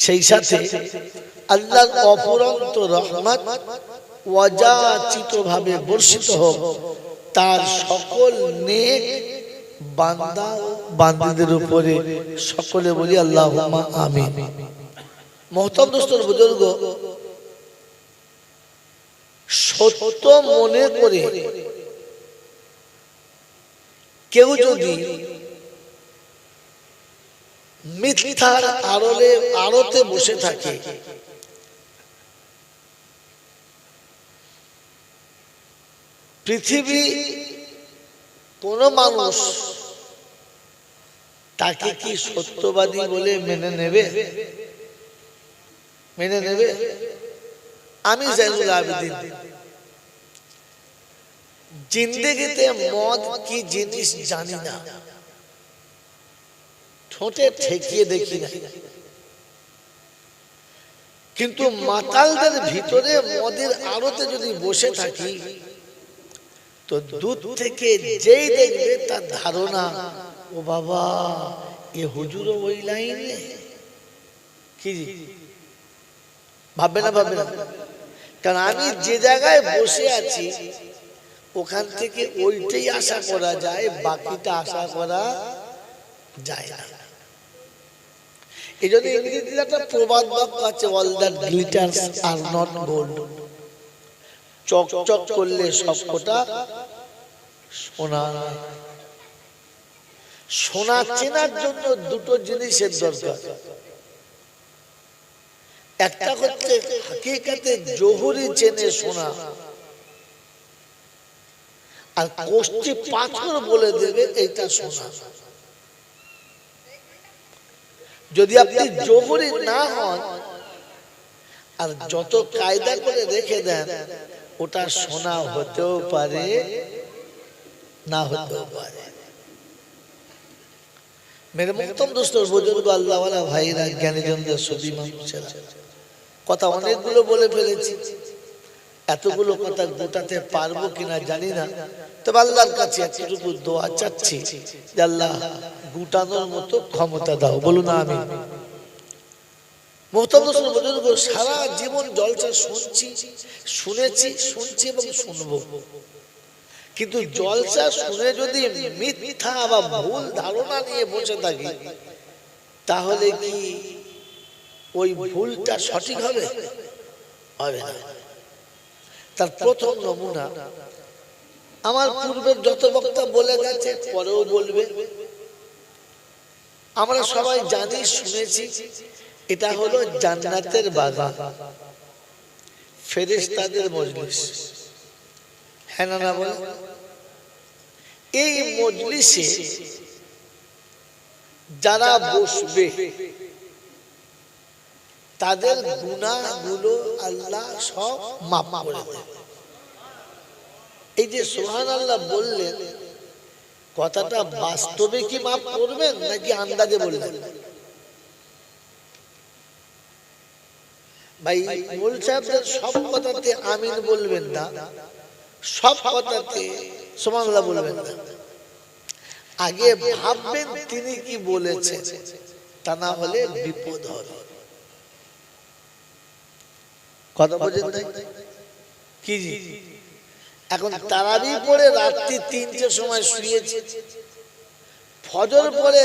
সেই সাথে আল্লাহর অফুরন্ত রহমত ওয়াজাচিত ভাবে বর্ষিত হোক তার সকল নেক বান্দা বান্দীদের উপরে। সকলে বলি আল্লাহুম্মা আমিন। মুহতারাম দোস্তর বুজুর্গ, সত্য মনে করে কেউ যদি মিথ্যার আড়তে বসে থাকে, পৃথিবী কোন মানুষ তাকে কি সত্যবাদী বলে মেনে নেবে? মেনে নেবে? আমি জাইনুল আবেদিন জিন্দেগিতে মদ কি জিনিস জানি না, ঠোঁটে ঠেকিয়ে দেখি না, কিন্তু মাতালদের ভিতরে মদের আড়তে যদি বসে থাকি তো দূর থেকে যেই দেখবে তার ধারণা, ও বাবা এ হুজুরও ওই লাইনে, কি ভাববে না? ভাববে না? কারণ আমি যে জায়গায় বসে আছি ওখান থেকে ওইটাই আশা করা যায়, বাকিটা আশা করা যায় না। এই জন্য ইংরেজিতে একটা প্রবাদ বাক্য আছে, all that glitters are not gold. চকচক করলে সবকটা সোনা নয়। সোনা চেনার জন্য দুটো জিনিসের দরকার, একটা হচ্ছে হাকিকাতে জহুরি চেনে সোনা, আর কোষ্ঠী পাথর বলে দেবে এইটা সোনা। যদি আপনি জহুরি না হন আর যত কায়দা করে রেখে দেন, ওটা সোনা হতেও পারে না হতেও পারে। মেরে মুহতারাম দোস্তর বুজুর্গ আল্লাহওয়ালা ভাইরা, জ্ঞানীজনদের সুধী মানুষেরা, কথা অনেকগুলো বলে ফেলেছি। এতগুলো কথা গোটাতে পারবো কিনা জানি না, তবে আল্লাহর কাছে এতটুকু দোয়া চাচ্ছি যে আল্লাহ গুটানোর মতো ক্ষমতা দাও। বলুন আমিন। মুহতারাম দোস্তর বুজুর্গ, সারা জীবন জলসা শুনছি এবং শুনবো, কিন্তু জলসা শুনে যদি মিথ্যা বা ভুল ধারণা নিয়ে বসে থাকি তাহলে কি ওই ভুলটা সঠিক হবে? হবে না। তার প্রথম নমুনা আমার পূর্বের যত বক্তা বলে গেছে, পরেও বলবে, আমরা সবাই জানি শুনেছি, এটা হলো জান্নাতের বাগান, ফেরেশতাদের মজলিস। হ্যাঁ না বলে? এই মজলিসে যারা বসবে তাদের গুনাহগুলো আল্লাহ সব মাফ করে দেবে। এই যে সুবহানাল্লাহ বললেন, কথাটা বাস্তবে কি মাফ করবেন নাকি আন্দাজে বললেন? ভাই মূল সাহেবদের সব কথাতে আমিন বলবেন না, সব কথাতে সুবহানাল্লাহ বলবেন না, আগে ভাববেন তিনি কি বলেছেন, তা না হলে বিপদ হবে। কথা বলেন নাই কি জি? এখন তারাবি পড়ে রাত্রি ৩টের সময় শুয়েছে, ফজর পরে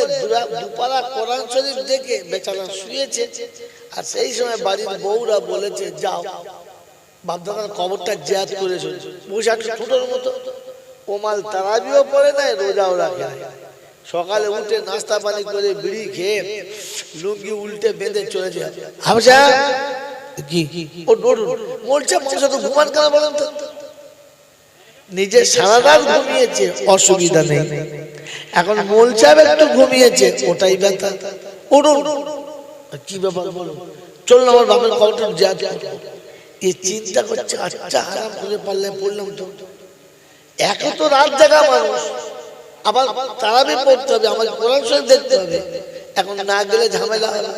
দুপারা কোরআন শরীফ দেখে বেচারা শুয়েছে, আর সেই সময় বাড়ির বউরা বলেছে যাও বাপদাদার কবরটা জিয়ারত করে এসো। বসে আছে ছোটোর মতো, ওমাল তারাবিও পড়ে নাই, রোজাও রাখে নাই। সকালে উঠে নাস্তা পানি করে বিড়ি খেয়ে লুঙ্গি উল্টে বেঁধে চলে যায়। হামসা কি বলছে মানুষ তো ঘুমান কেন বলেন তো? নিজে সারা রাত ঘুমিয়েছে অসুবিধা নেই, এখন মোল সাহেব একটু ঘুমিয়েছে ওটাই ব্যথা। উঠুন, কি ব্যাপার বলুন, চলুন আমার বাপের কবরটা জিয়ারত করব। এই চিন্তা করছে, আচ্ছা হারাম করে পারলে পড়লাম তো, এত তো রাত জাগা মানুষ, আবার তারাবি পড়তে হবে, আমার কোরআন শরীফ দেখতে হবে, এখন না গেলে ঝামেলা হবে।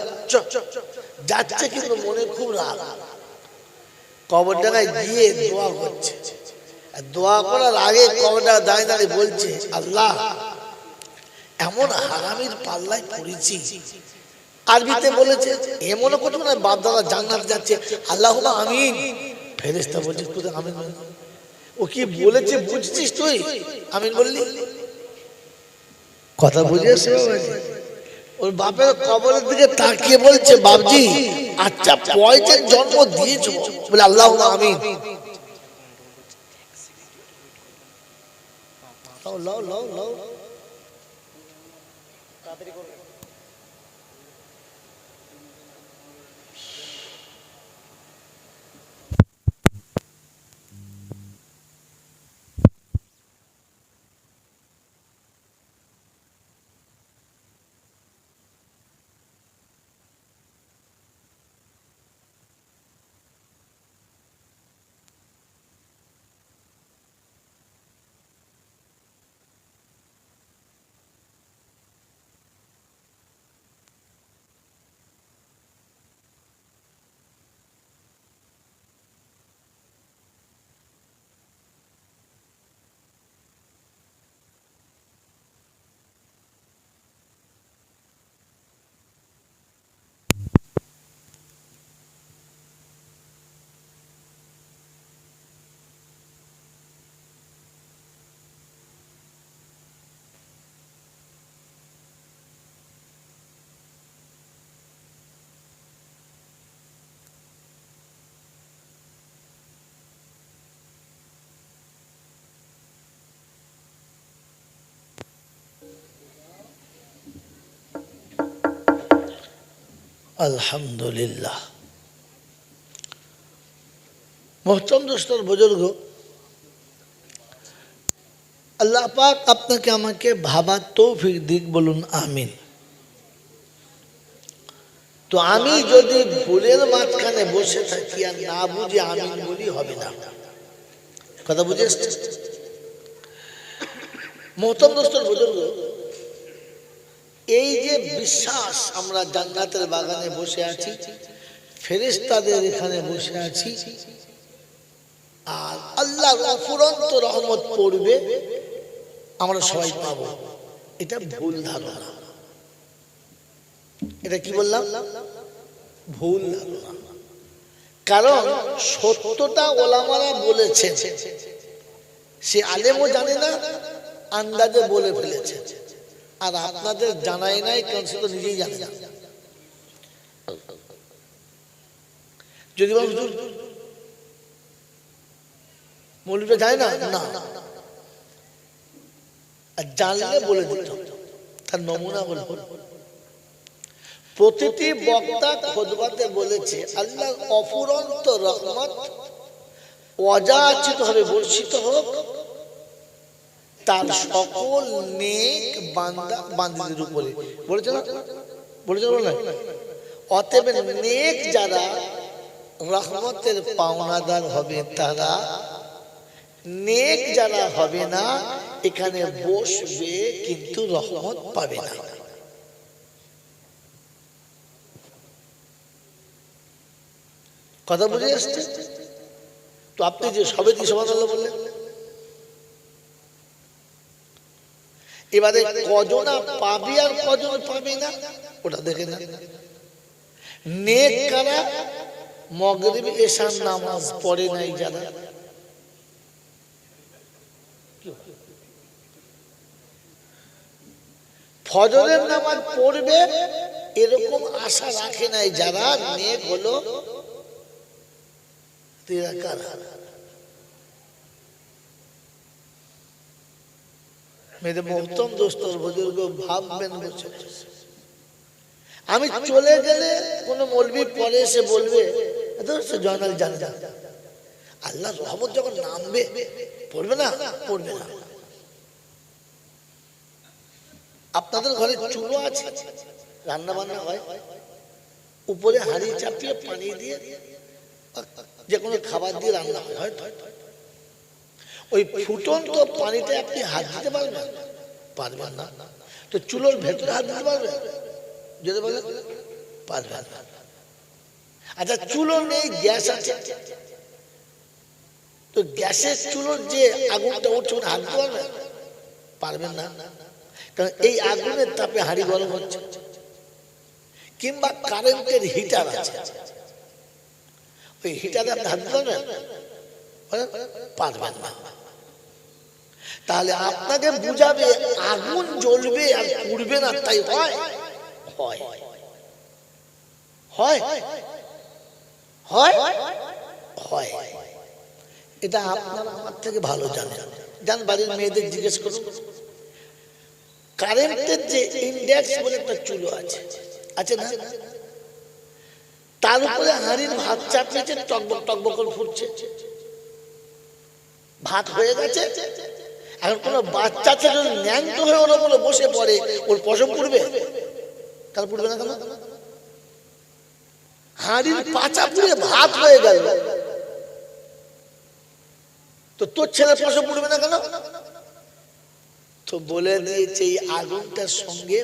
যাচ্ছে কিন্তু মনে খুব রাগ। কবর ডাঙায় গিয়ে দোয়া করছে, দোয়া করার আগে কবরটা দাঁড়িয়ে দাঁড়িয়ে বলছে আল্লাহ এমন হারামির পাল্লায় পড়েছি। আরবিতে বলেছে এমন করতে না, বাপ দাদা জান্নাত যাচ্ছে, আল্লাহুম্মা আমিন। ফেরেশতা বলছে কোথায় আমিন? ও কি বলেছে বুঝছিস তুই? আমিন বললি? কথা বুঝেছ? ওর বাপের কবরের দিকে তাকিয়ে বলছে বাপজি আচ্ছা পয়সা জন্ম দিয়েছো, বলে আল্লাহুম্মা আমিন। লাও লাও লাও লাও তাড়াতাড়ি করো। আলহামদুলিল্লাহ। মোহতরম দোস্তর বুজুর্গ, আল্লাহ পাক আপনাকে আমাকে ভাবার তৌফিক দিক, বলুন আমিন। তো আমি যদি ভুলের মাঝখানে বসে থাকি আর না বুঝে আমিন বলি হবে না। কথা বুঝে এসছে? মোহতরম দোস্তর বুজুর্গ, এই যে বিশ্বাস আমরা জান্নাতের বাগানে বসে আছি, ফেরেশতাদের এখানে বসে আছি, আর আল্লাহর অফুরন্ত রহমত পড়বে, আমরা সবাই পাবো, এটা ভুল ধারণা। এটা কি বললাম? ভুল ধারণা। কারণ সত্যটা ওলামারা বলেছে, সে আলেমও জানে না, আন্দাজে বলে ফেলেছে, আর আপনাদের জানাই নাই, কারণ সে তো নিজেই জানে না। যদি মৌলবীরা যায় না, না, আর জানলে বলে দিত, তার নমুনা বলে। প্রতিটি বক্তা খুতবাতে বলেছে আল্লাহ অফুরন্ত রহমত অযাচিত ভাবে বর্ষিত হোক তার সকল নেক বান্দা বান্দীদের উপরে। বলেছে না? বলেছে না? অতএব নেক যারা রহমতের পাওনাদার হবে তারা, নেক যারা হবে না এখানে বসবে কিন্তু রহমত পাবে না। কথা বুঝে এসছে তো? আপনি যে সবে সুবহানাল্লাহ বললেন, এবারে কজনা পাবি আর কজন পাবি না ওটা দেখে না। নেক কারা? মাগরিব এশার নামাজ পড়ে নাই যারা, ফজরের নামাজ পড়বে এরকম আশা রাখে নাই যারা, নেক হলো কারা? মেরে মোহতম দোস্ত বুজুর্গ ভাববেন বসে, আমি চলে গেলে কোন মৌলবি পরে এসে বলবে জয়নাল জানে না, আল্লাহর রহমত যখন নামবে পড়বে না, পড়বে না। আপনাদের ঘরে চুলো আছে, রান্না বান্না হয়, উপরে হাঁড়ি চাপিয়ে পানি দিয়ে যে কোনো খাবার দিয়ে রান্না হয়, ওই ফুটন্ত পানিতে আপনি হাত দিতে পারবেন? পারবেন না। তো চুলোর ভেতরে হাত দিতে পারবেন? যদি বলেন পারবেন না। আচ্ছা চুলো নেই, গ্যাস আছে, তো গ্যাসের চুলোর যে আগুনটা উঠছে ওটা হাত দিতে পারবেন? পারবেন না, কারণ এই আগুনের তাপে হাঁড়ি গরম হচ্ছে। কিংবা কারেন্টের হিটার আছে, ওই হিটারে আপনি হাত দিতে পারবেন? পারবেন না। তাহলে আপনাকে বুঝাবে আগুন জ্বলবে আর পুড়বে না, তাই হয়? হয় হয় হয় হয়। এটা আপনারা আমার থেকে ভালো জানেন। জান বাড়ির মেয়েদের জিজ্ঞেস করুন, কারেন্টের যে ইন্ডেক্স বলে একটা চুলো আছে, আছে না? তার উপরে হাঁড়ির ভাত চাপিয়েছে, টকবক টকবক করে ফুটছে, ভাত হয়ে গেছে। এখন কোন বাচ্চা ছেলে ন্যাংটো হয়ে ওর উপরে বসে পড়ে, ওর পশম পুড়বে? তার পুড়বে না কেন? হাঁড়ির পাচা পুড়ে ভাত হয়ে গেল, তো তোর ছেলে পশম পুড়বে না কেন? তো বলে দিয়েছে এই আগুনটার সঙ্গে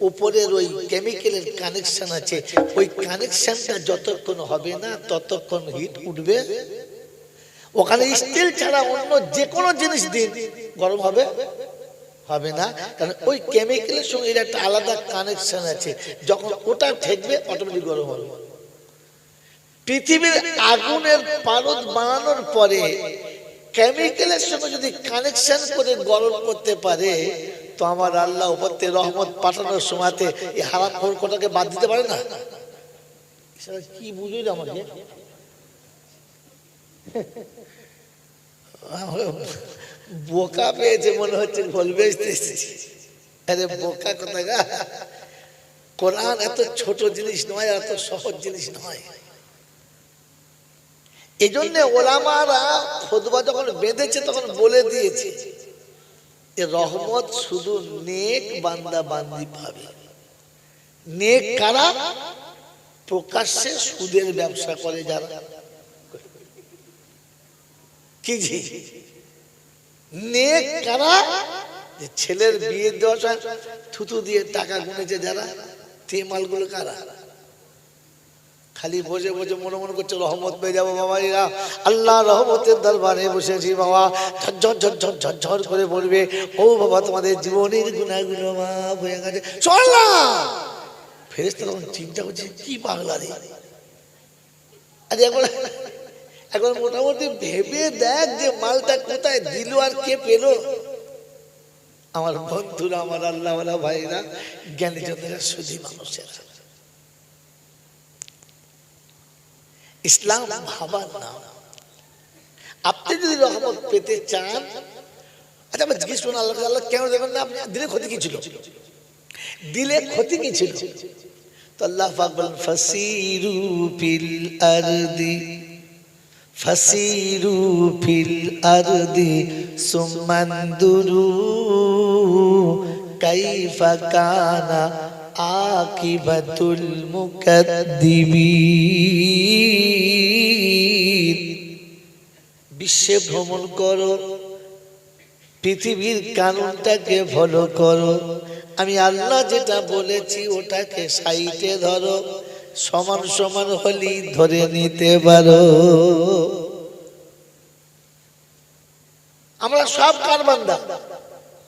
উপরের ওই কেমিক্যালের কানেকশন আছে, ওই কানেকশনটা যতক্ষণ হবে না ততক্ষণ হিট উঠবে। ওখানে স্টিল ছাড়া অন্য যে কোনো জিনিস দিন গরম হবে হবে না, কারণ ওই কেমিক্যালের সঙ্গে এর একটা আলাদা কানেকশন আছে, যখন ওটা ঠেকবে অটোমেটিক গরম হবে। পৃথিবীর আগুনের পারদ বানানোর পরে কেমিক্যালের সঙ্গে যদি কানেকশন করে গরম করতে পারে, তো আমার আল্লাহ উপর থেকে রহমত পাঠানোর সময়তে এই হারাম খোর কোটাকে বাদ দিতে পারে না? কি বুঝুন আমাকে, বোকা পেয়েছে মনে হচ্ছে, বলবে আরে বোকা কোথাকা। কোরআন এত ছোট জিনিস নয়, এত সহজ জিনিস নয়। এই জন্য ওলামারা খুতবা যখন বেঁধেছে তখন বলে দিয়েছে যে রহমত শুধু নেক বান্দা বান্দি পাবে। নেক কারা? প্রকাশ্যে সুদের ব্যবসা করে যারা, কি জি নেক কারা? যে ছেলের বিয়ে দেওয়া থুতু দিয়ে টাকা গুনেছে যারা, তে মালগুলো কারা? খালি বসে বসে মনে মনে করছে রহমত পেয়ে যাবো বাবা, এরা আল্লাহ রহমতের দরবারে বসেছি বাবা, ঝরঝর ঝরঝর ঝরঝর করে বলবে ও বাবা তোমাদের জীবনের গুনাহগুলো মাফ হয়ে গেছে। ফেরেশতা তখন চিন্তা করছে কি পাগলা রে। আরে এখন মোটামুটি ভেবে দেখ যে মালটা কোথায় দিল আর কে পেল। আমার বন্ধুরা, আমার আল্লাহওয়ালা ভাইরা, জ্ঞানী জনেরা, সুধী মানুষেরা, ইসলাম ভাবার নাম। আপনি যদি রহমত পেতে চান, আচ্ছা আমি জিজ্ঞেস করুন আল্লাহ, আল্লাহ কেন দেবেন না? আপনি দিলে ক্ষতি কি ছিল? দিলে ক্ষতি কি ছিল? তো আল্লাহ পাক বলেন ফাসিরু ফিল আরদি, ফাসিরু ফিল আরদি সুমানদুরু কাইফা কানা আকিবাতুল মুকাদ্দিবিন। বিশ্বে ভ্রমণ করো, পৃথিবীর কানুনটাকে ফলো করো, আমি আল্লাহ যেটা বলেছি ওটাকে সাইটে ধরো, সমান সমান হলি ধরে নিতে পারো। আমরা সব কার বান্দা?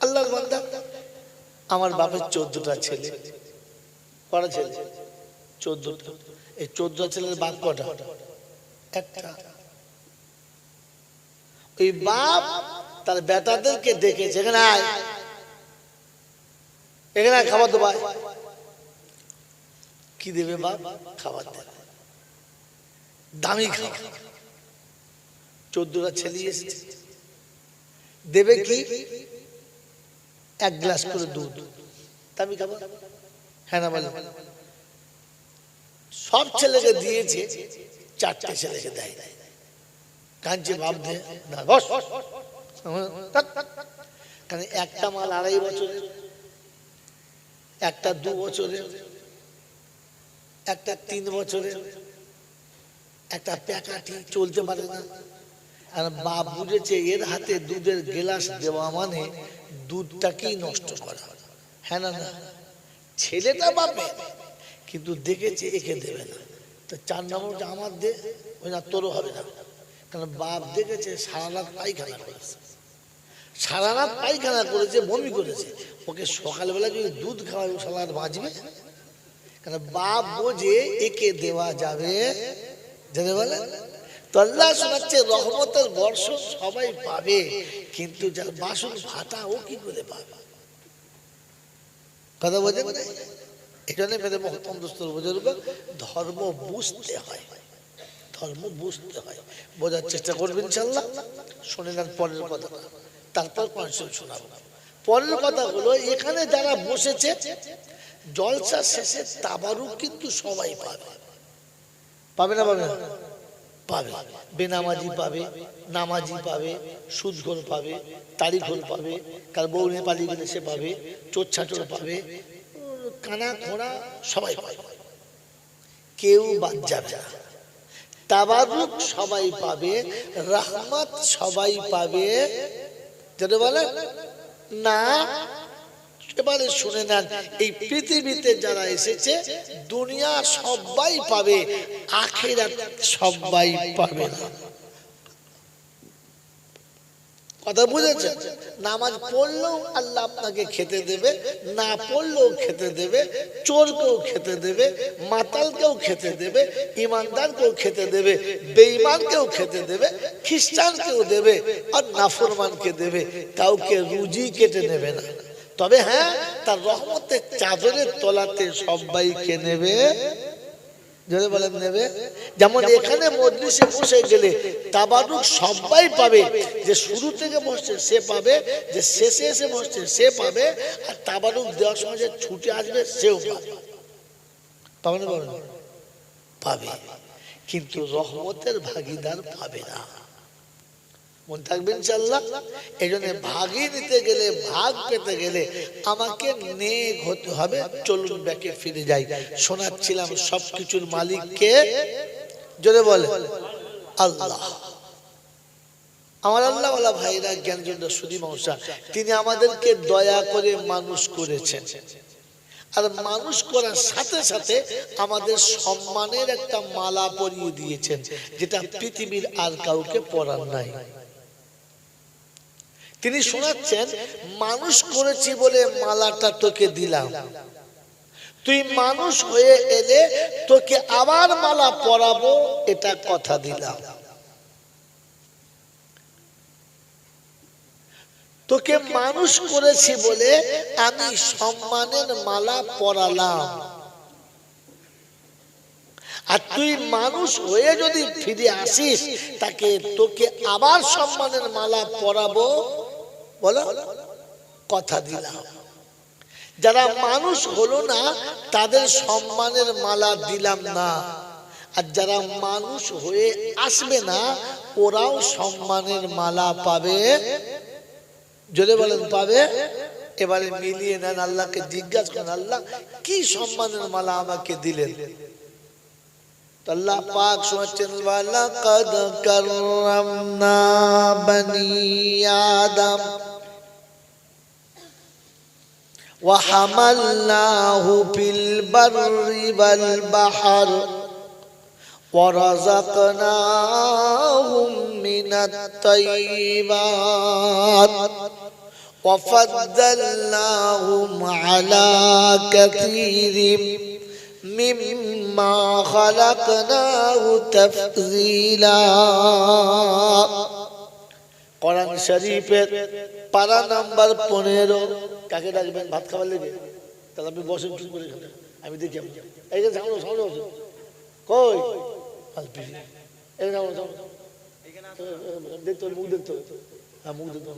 আল্লাহর বান্দা। আমার বাপের 14টা ছেলে। কটা ছেলে? 14টা। এই 14 ছেলের বাপ কটা? একটা। ওই বাপ তার বেটাদেরকে ডেকেছে, এখানে আয়, এখানে খাবার দেবো। কি দেবে বাপ? খাবার দেবে, দামি খাবার। 14টা ছেলে এসেছে, দেবে কি? 1 গ্লাস করে দুধ, দামি খাবার। হ্যাঁ না বলে? সব ছেলেকে দিয়েছে, 4টে ছেলেকে দেয়। কাঁদছে বাপ দে না, বস। কারণ একটা মাল 2.5 বছরের, একটা 2 বছরের, একটা 3 বছরের, একটা প্যাকাটি চলতে পারে না। আর বাপ বুঝেছে এর হাতে দুধের গ্লাস দেওয়া মানে দুধটাকেই নষ্ট করা। হ্যাঁ না না? ছেলেটা বাপে, কিন্তু দেখেছে একে দেবে না, তো 4 নম্বরটা আমার দে, ওই না তোরও হবে না। কারণ বাপ দেখেছে সারা রাত পায়খানা করেছে, সারা রাত পায়খানা করেছে, বমি করেছে, ওকে সকালবেলা যদি দুধ খাওয়ায় ও সারা রাত বাঁচবে। কারণ বাপ বোঝে একে দেওয়া যাবে, জেনে বলে তো আল্লাহ শোনাচ্ছে রহমতের বর্ষণ সবাই পাবে, কিন্তু যার বাসন ফাটা ও কি করে পাবে? কথা বোঝেন না? এই জন্য মেরে মহতম দোস্তর বুজুর্গ, ধর্ম বুঝতে হয়, ধর্ম বুঝতে হয়, বোঝার চেষ্টা করবেন ইনশাআল্লাহ। শুনে নেন পরের কথা, তারপর কনসেপ্ট শোনাবো। পরের কথা হলো, এখানে যারা বসেছে জলসা শেষে তাবারুক কিন্তু সবাই পাবে। পাবে না পাবে না? পাবে। বেনামাজি পাবে, নামাজি পাবে, সুদখোর পাবে, তারিখোর পাবে, কার বউ নিয়ে পালিয়ে গেলে সে পাবে, চোর ছাচোর পাবে, কানা খোঁড়া সবাই পাবে, কেউ বাদ যাবে না। তাবারুক সবাই পাবে, রহমত সবাই পাবে, যেটা বলে না। এবারে শুনে নেন, এই পৃথিবীতে যারা এসেছে দুনিয়া সবাই পাবে, আখিরাত সবাই পাবে না। কথা বুঝেছেন? নামাজ পড়লেও আল্লাহ আপনাকে খেতে দেবে, না পড়লেও খেতে দেবে, চোরকেও খেতে দেবে, মাতালকেও খেতে দেবে, ইমানদারকেও খেতে দেবে, বেঈমানকেও খেতে দেবে, খ্রিস্টানকেও দেবে, আর নাফরমানকে দেবে, কাউকে রুজি কেটে নেবে না। তবে হ্যাঁ, তার রহমতের চাদরের তলাতে সবাইকে নেবে, যদি বলেন নেবে। যেমন এখানে মজলিসে বসে গেলে তাবারুক সবাই পাবে, যে শুরু থেকে বসছে সে পাবে, যে শেষে এসে বসছে সে পাবে, আর তাবারুক দেওয়ার সময় যে ছুটে আসবে সেও পাবে। পাবে না? পাবে না? পাবে, কিন্তু রহমতের ভাগিদার পাবে না। মন থাকবে ইনশাআল্লাহ। এই জন্য ভাগই নিতে গেলে, ভাগ পেতে গেলে আমাকে নেক হতে হবে। চলুন ব্যাকে ফিরে যাই। শোনাচ্ছিলাম সবকিছুর মালিককে, জোরে বলে আল্লাহ। আমার আল্লাহ ওয়ালা ভাইরা, জ্ঞানজন্য সুধী মৌসা, তিনি আমাদেরকে দয়া করে মানুষ করেছেন, আর মানুষ করার সাথে সাথে আমাদের সম্মানের একটা মালা পরিয়ে দিয়েছেন, যেটা পৃথিবীর আর কাউকে পরার নাই। তিনি শোনাচ্ছেন, মানুষ করেছি বলে মালাটা তোকে দিলাম, তুই মানুষ হয়ে এলে তোকে আবার মালা পরাবো, এটা কথা দিলাম। তোকে মানুষ করেছি বলে আমি সম্মানের মালা পরালাম, আর তুই মানুষ হয়ে যদি ফিরে আসিস তাকে তোকে আবার সম্মানের মালা পরাবো, বলো কথা দিলাম। যারা মানুষ হলো না তাদের সম্মানের মালা দিলাম না, আর যারা মানুষ হয়ে আসবে না ওরাও সম্মানের মালা পাবে। যদি বলেন পাবে। এবারে মিলিয়ে নেন, আল্লাহকে জিজ্ঞাসা করেন, আল্লাহ কি সম্মানের মালা আমাকে দিলেন? আল্লাহ পাক শোনাচ্ছেন, ওয়ালাকাদ কাররামনা বনি আদম ওয়া হামালনাহু ফিল বাররি ওয়াল বাহর ওয়া রাযাকনাহুম মিনাত তাইয়্যিবাত وفضلناهم على كثير مما خلقناه تفضيلا কোরআন শরীফের পারা নাম্বার 15 কাকে ডাকবেন ভাত খাবার লেগে তাহলে আপনি বসেন চুপ করে এখানে আমি দেখি এই যে সামনে সামনে বসেন কই আলপি এই নাও নাও দেখতে মুখ দেখতে হ্যাঁ মুখ দেখতে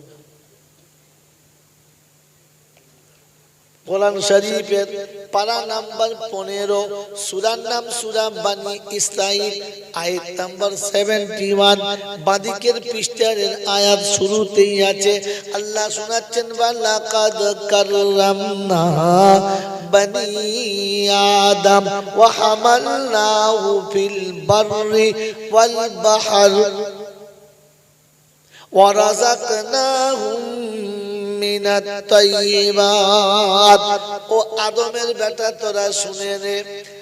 কোরআন শরীফের পারা নাম্বার 15 সূরার নাম সূরা বানি ইসরাইল আয়াত নাম্বার 71 বাদিকের পৃষ্ঠার আয়াত শুরুতেই আছে আল্লাহ শোনাচ্ছেন ওয়ালাকাদ কাররামনা বানি আদম ওয়া হামালনাহু ফিল বাররি ওয়াল বাহর ওয়া রাযাকনাহুম মিনাত তাইয়্যিবাত ও আদমের বেটা তোরা শুনে নে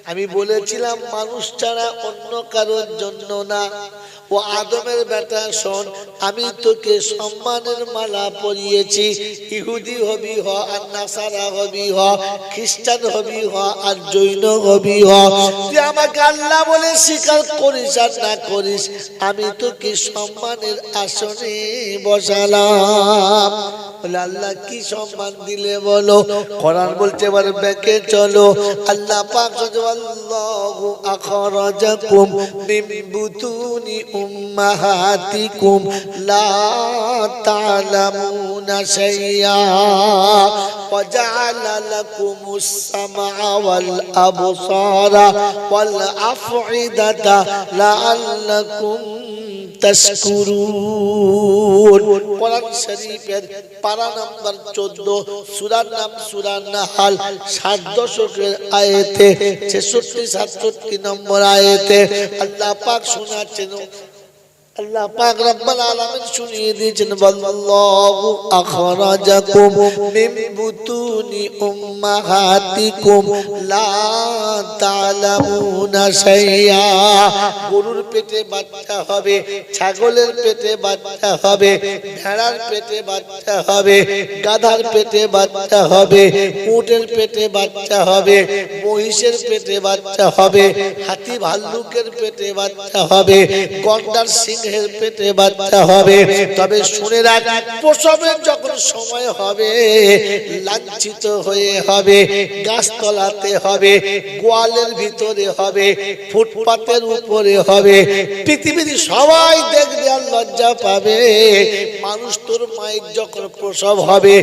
আমি বলেছিলাম মানুষ ছাড়া অন্য কারোর জন্য না ও আদমের বেটা শোন আমি তোকে সম্মানের মালা পরিয়েছি ইহুদি হবি হ আর নাসারা হবি হ খ্রিস্টান হবি হ আর জৈন হবি হ তুই আমাকে আল্লাহ বলে স্বীকার করিস আর না করিস আমি তোকে সম্মানের আসনে বসালাম বলে আল্লাহ কি সম্মান দিলে বলো কোরআন বলছে এবার ব্যাকে চলো আল্লাহ পাক আল্লাহু আখরাজাকুম মিন বুতুনি উম্মাহাতিকুম লা তা'লামুনা শাইআ ওয়া জা'আলা লাকুমুস সামআ ওয়াল আবসারা ওয়াল আফইদাতা লাআল্লাকুম তাশকুরুন কোরআন শরীফের পারা নাম্বার 14 সূরার নাম সূরা নাহাল 7 দশকের আয়াতে 66 67 নম্বর আয়াতে আল্লাহ পাক শোনাচ্ছেন আল্লাহ পাক রব্বুল আলামিন শুনিয়ে দিয়েছেন আল্লাহু আখরাজাকুম মিন বুতুনি উম্মাহাতিকুম লা তা'লামুনা শাইআ গরুর পেটে বাচ্চা হবে ছাগলের পেটে বাচ্চা হবে ভেড়ার পেটে বাচ্চা হবে গাধার পেটে বাচ্চা হবে উটের পেটে বাচ্চা হবে মহিষের পেটে বাচ্চা হবে হাতি ভাল্লুকের পেটে বাচ্চা হবে গন্ডার সিংহের পেটে বাচ্চা হবে তবে শুনে রাখ প্রসবের যখন সময় হবে লাঞ্ছিত হয়ে হবে গাছতলাতে হবে গোয়ালের ভিতরে হবে ফুটপাতের উপরে হবে পৃথিবীর সবাই দেখবে আর লজ্জা পাবে মানুষ তোর মায়ের যখন প্রসব হবে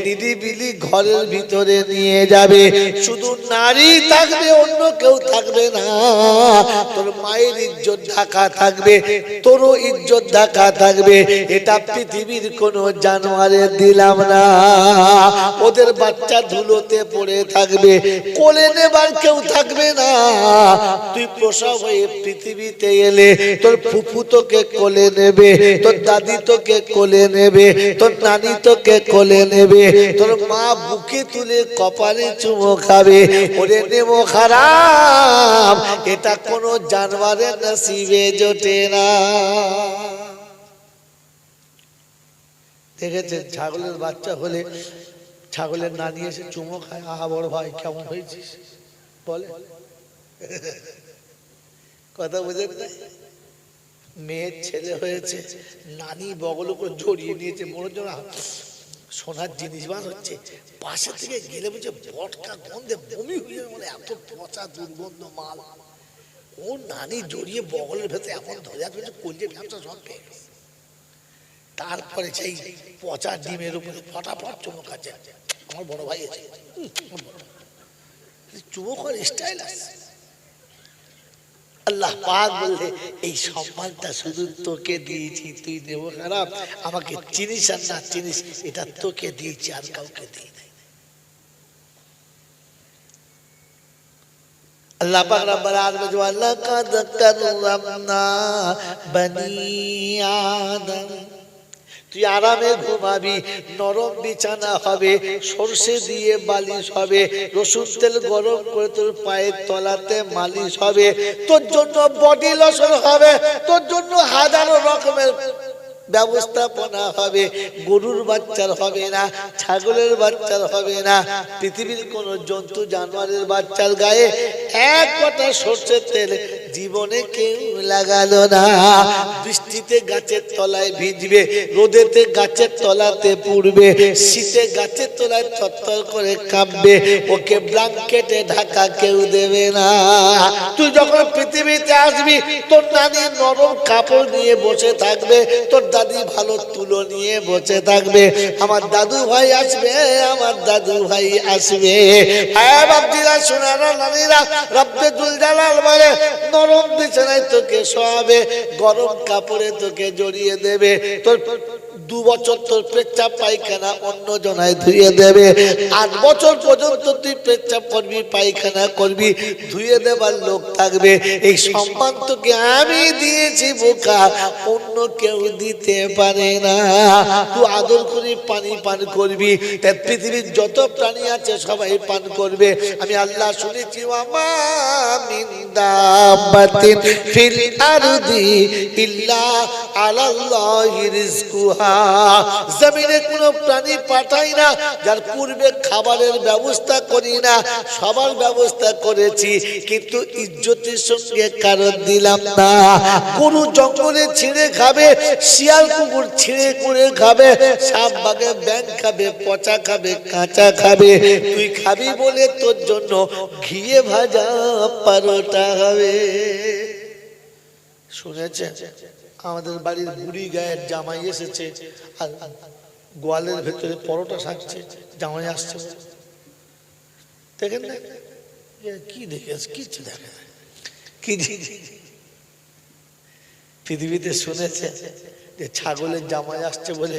নিরিবিলি ঘরের ভিতরে নিয়ে যাবে শুধু নারী থাকবে অন্য কেউ থাকবে না তোর মায়ের ইজ্জত ঢাকা থাকবে তোরও ইজ্জত ঢাকা থাকবে এটা পৃথিবীর কোনো জানোয়ারের দিলাম না ওদের বাচ্চা ধুলোতে পড়ে থাকবে কোলে নেবার কেউ থাকবে না তুই প্রসব হয়ে পৃথিবীতে এলে তোর ফুফু তোকে কোলে নেবে তোর দাদি তোকে কোলে নেবে তোর নানি তোকে কোলে নেবে তোর মা বুকে তুলে কপালে চুমো খাবে ওরে নেমো খারাপ এটা কোনো জানোয়ারের নসিবে জোটে না দেখেছেন ছাগলের বাচ্চা হলে ছাগলের নানি এসে চুমো খায় আহা বড় ভাই কেমন হয়েছিস বলে কথা বুঝেন না মেয়ের ছেলে হয়েছে নানি বগল করে জড়িয়ে নিয়েছে মনে জন্য সোনার জিনিস বার হচ্ছে পাশে থেকে গেলে বলছে বটকা গন্ধে বমি হয়ে যাবে এত পচা দুর্গন্ধ মাল ও নানি জড়িয়ে বগলের ভেতরে এমন ধরে আছে কলজে ব্যবসা সব পেয়ে গেছে তারপরে সেই পচা ডিমের উপরে ফটাফট চুমুক আছে আমার বড় ভাই আছে চুমুকের স্টাইল আছে আল্লাহ পাক বললে এই সম্মানটা শুধু তোকে দিয়েছি তুই দেব খারাপ আমাকে চিনিস আর না চিনিস এটা তোকে দিয়েছি আর কাউকে দিই নাই আল্লাহ পাক রব্বুল আলামিন ওয়ালাকাদ কাররামনা বানি আদম তুই আরামে ঘুমাবি নরম বিছানা হবে সরষে দিয়ে বালিশ হবে রসুন তেল গরম করে তোর পায়ের তলাতে মালিশ হবে তোর জন্য বডি লোশন হবে তোর জন্য হাজারো রকমের ব্যবস্থাপনা হবে। গরুর বাচ্চার হবে না, ছাগলের বাচ্চার হবে না, পৃথিবীর কোন জন্তু জানোয়ারের বাচ্চার গায়ে এক ফোঁটা সরষের তেল জীবনে কেউ লাগালো না। বৃষ্টিতে গাছের তলায় ভিজবে, রোদেতে গাছের তলাতে পুড়বে, শীতে গাছের তলায় থরথর করে কাঁপবে, ওকে ব্ল্যাঙ্কেটে ঢাকা কেউ দেবে না। তুই যখন পৃথিবীতে আসবি তোর নানি নরম কাপড় নিয়ে বসে থাকবে, তোর দাদি ভালো তুলো নিয়ে বসে থাকবে। আমার দাদু ভাই আসবে, আমার দাদু ভাই আসবে। হ্যাঁ বাপজিরা, সোনারা, নানীরা, রব্বে দুল জালাল বলে নরম বিছানায় তোকে শোয়াবে, গরম কাপড়ে তোকে জড়িয়ে দেবে। তোর 2 বছর তোর পেচ্ছাপ পায়খানা অন্য জনায় ধুয়ে দেবে। 8 বছর পর্যন্ত তুই পেচ্ছাপ করবি, পায়খানা করবি, ধুয়ে দেবার লোক থাকবে। এই সম্মান তোকে আমি দিয়েছি বোকা, অন্য কেউ দিতে পারে না। তুই আদর করে পানি পান করবি, তাই পৃথিবীর যত প্রাণী আছে সবাই পান করবে। আমি আল্লাহ শুনেছি, ওয়ামা মিন দাব্বাতিন ফিল আরদি ইল্লা আলাল্লাহি রিজকুহা। জমিনে কোনো প্রাণী পাঠাই না যার পূর্বে খাবারের ব্যবস্থা করি না। সবার ব্যবস্থা করেছি, কিন্তু ইজ্জতের সঙ্গে কারণ দিলাম না। গরু জঙ্গলে ছিঁড়ে খাবে, শিয়াল কুকুর ছিঁড়ে করে খাবে, সাপ বাঘে ব্যাঙ খাবে, পচা খাবে, কাঁচা খাবে। তুই খাবি বলে তোর জন্য ঘিয়ে ভাজা পরোটা হবে। শুনেছেন আমাদের বাড়ির বুড়ি গায়ের জামাই এসেছে, আর গোয়ালের ভেতরে পরোটা সাজছে, জামাই আসছে। দেখেন না কি দেখে কিছু দেখে কি পৃথিবীতে শুনেছে যে ছাগলের জামাই আসছে বলে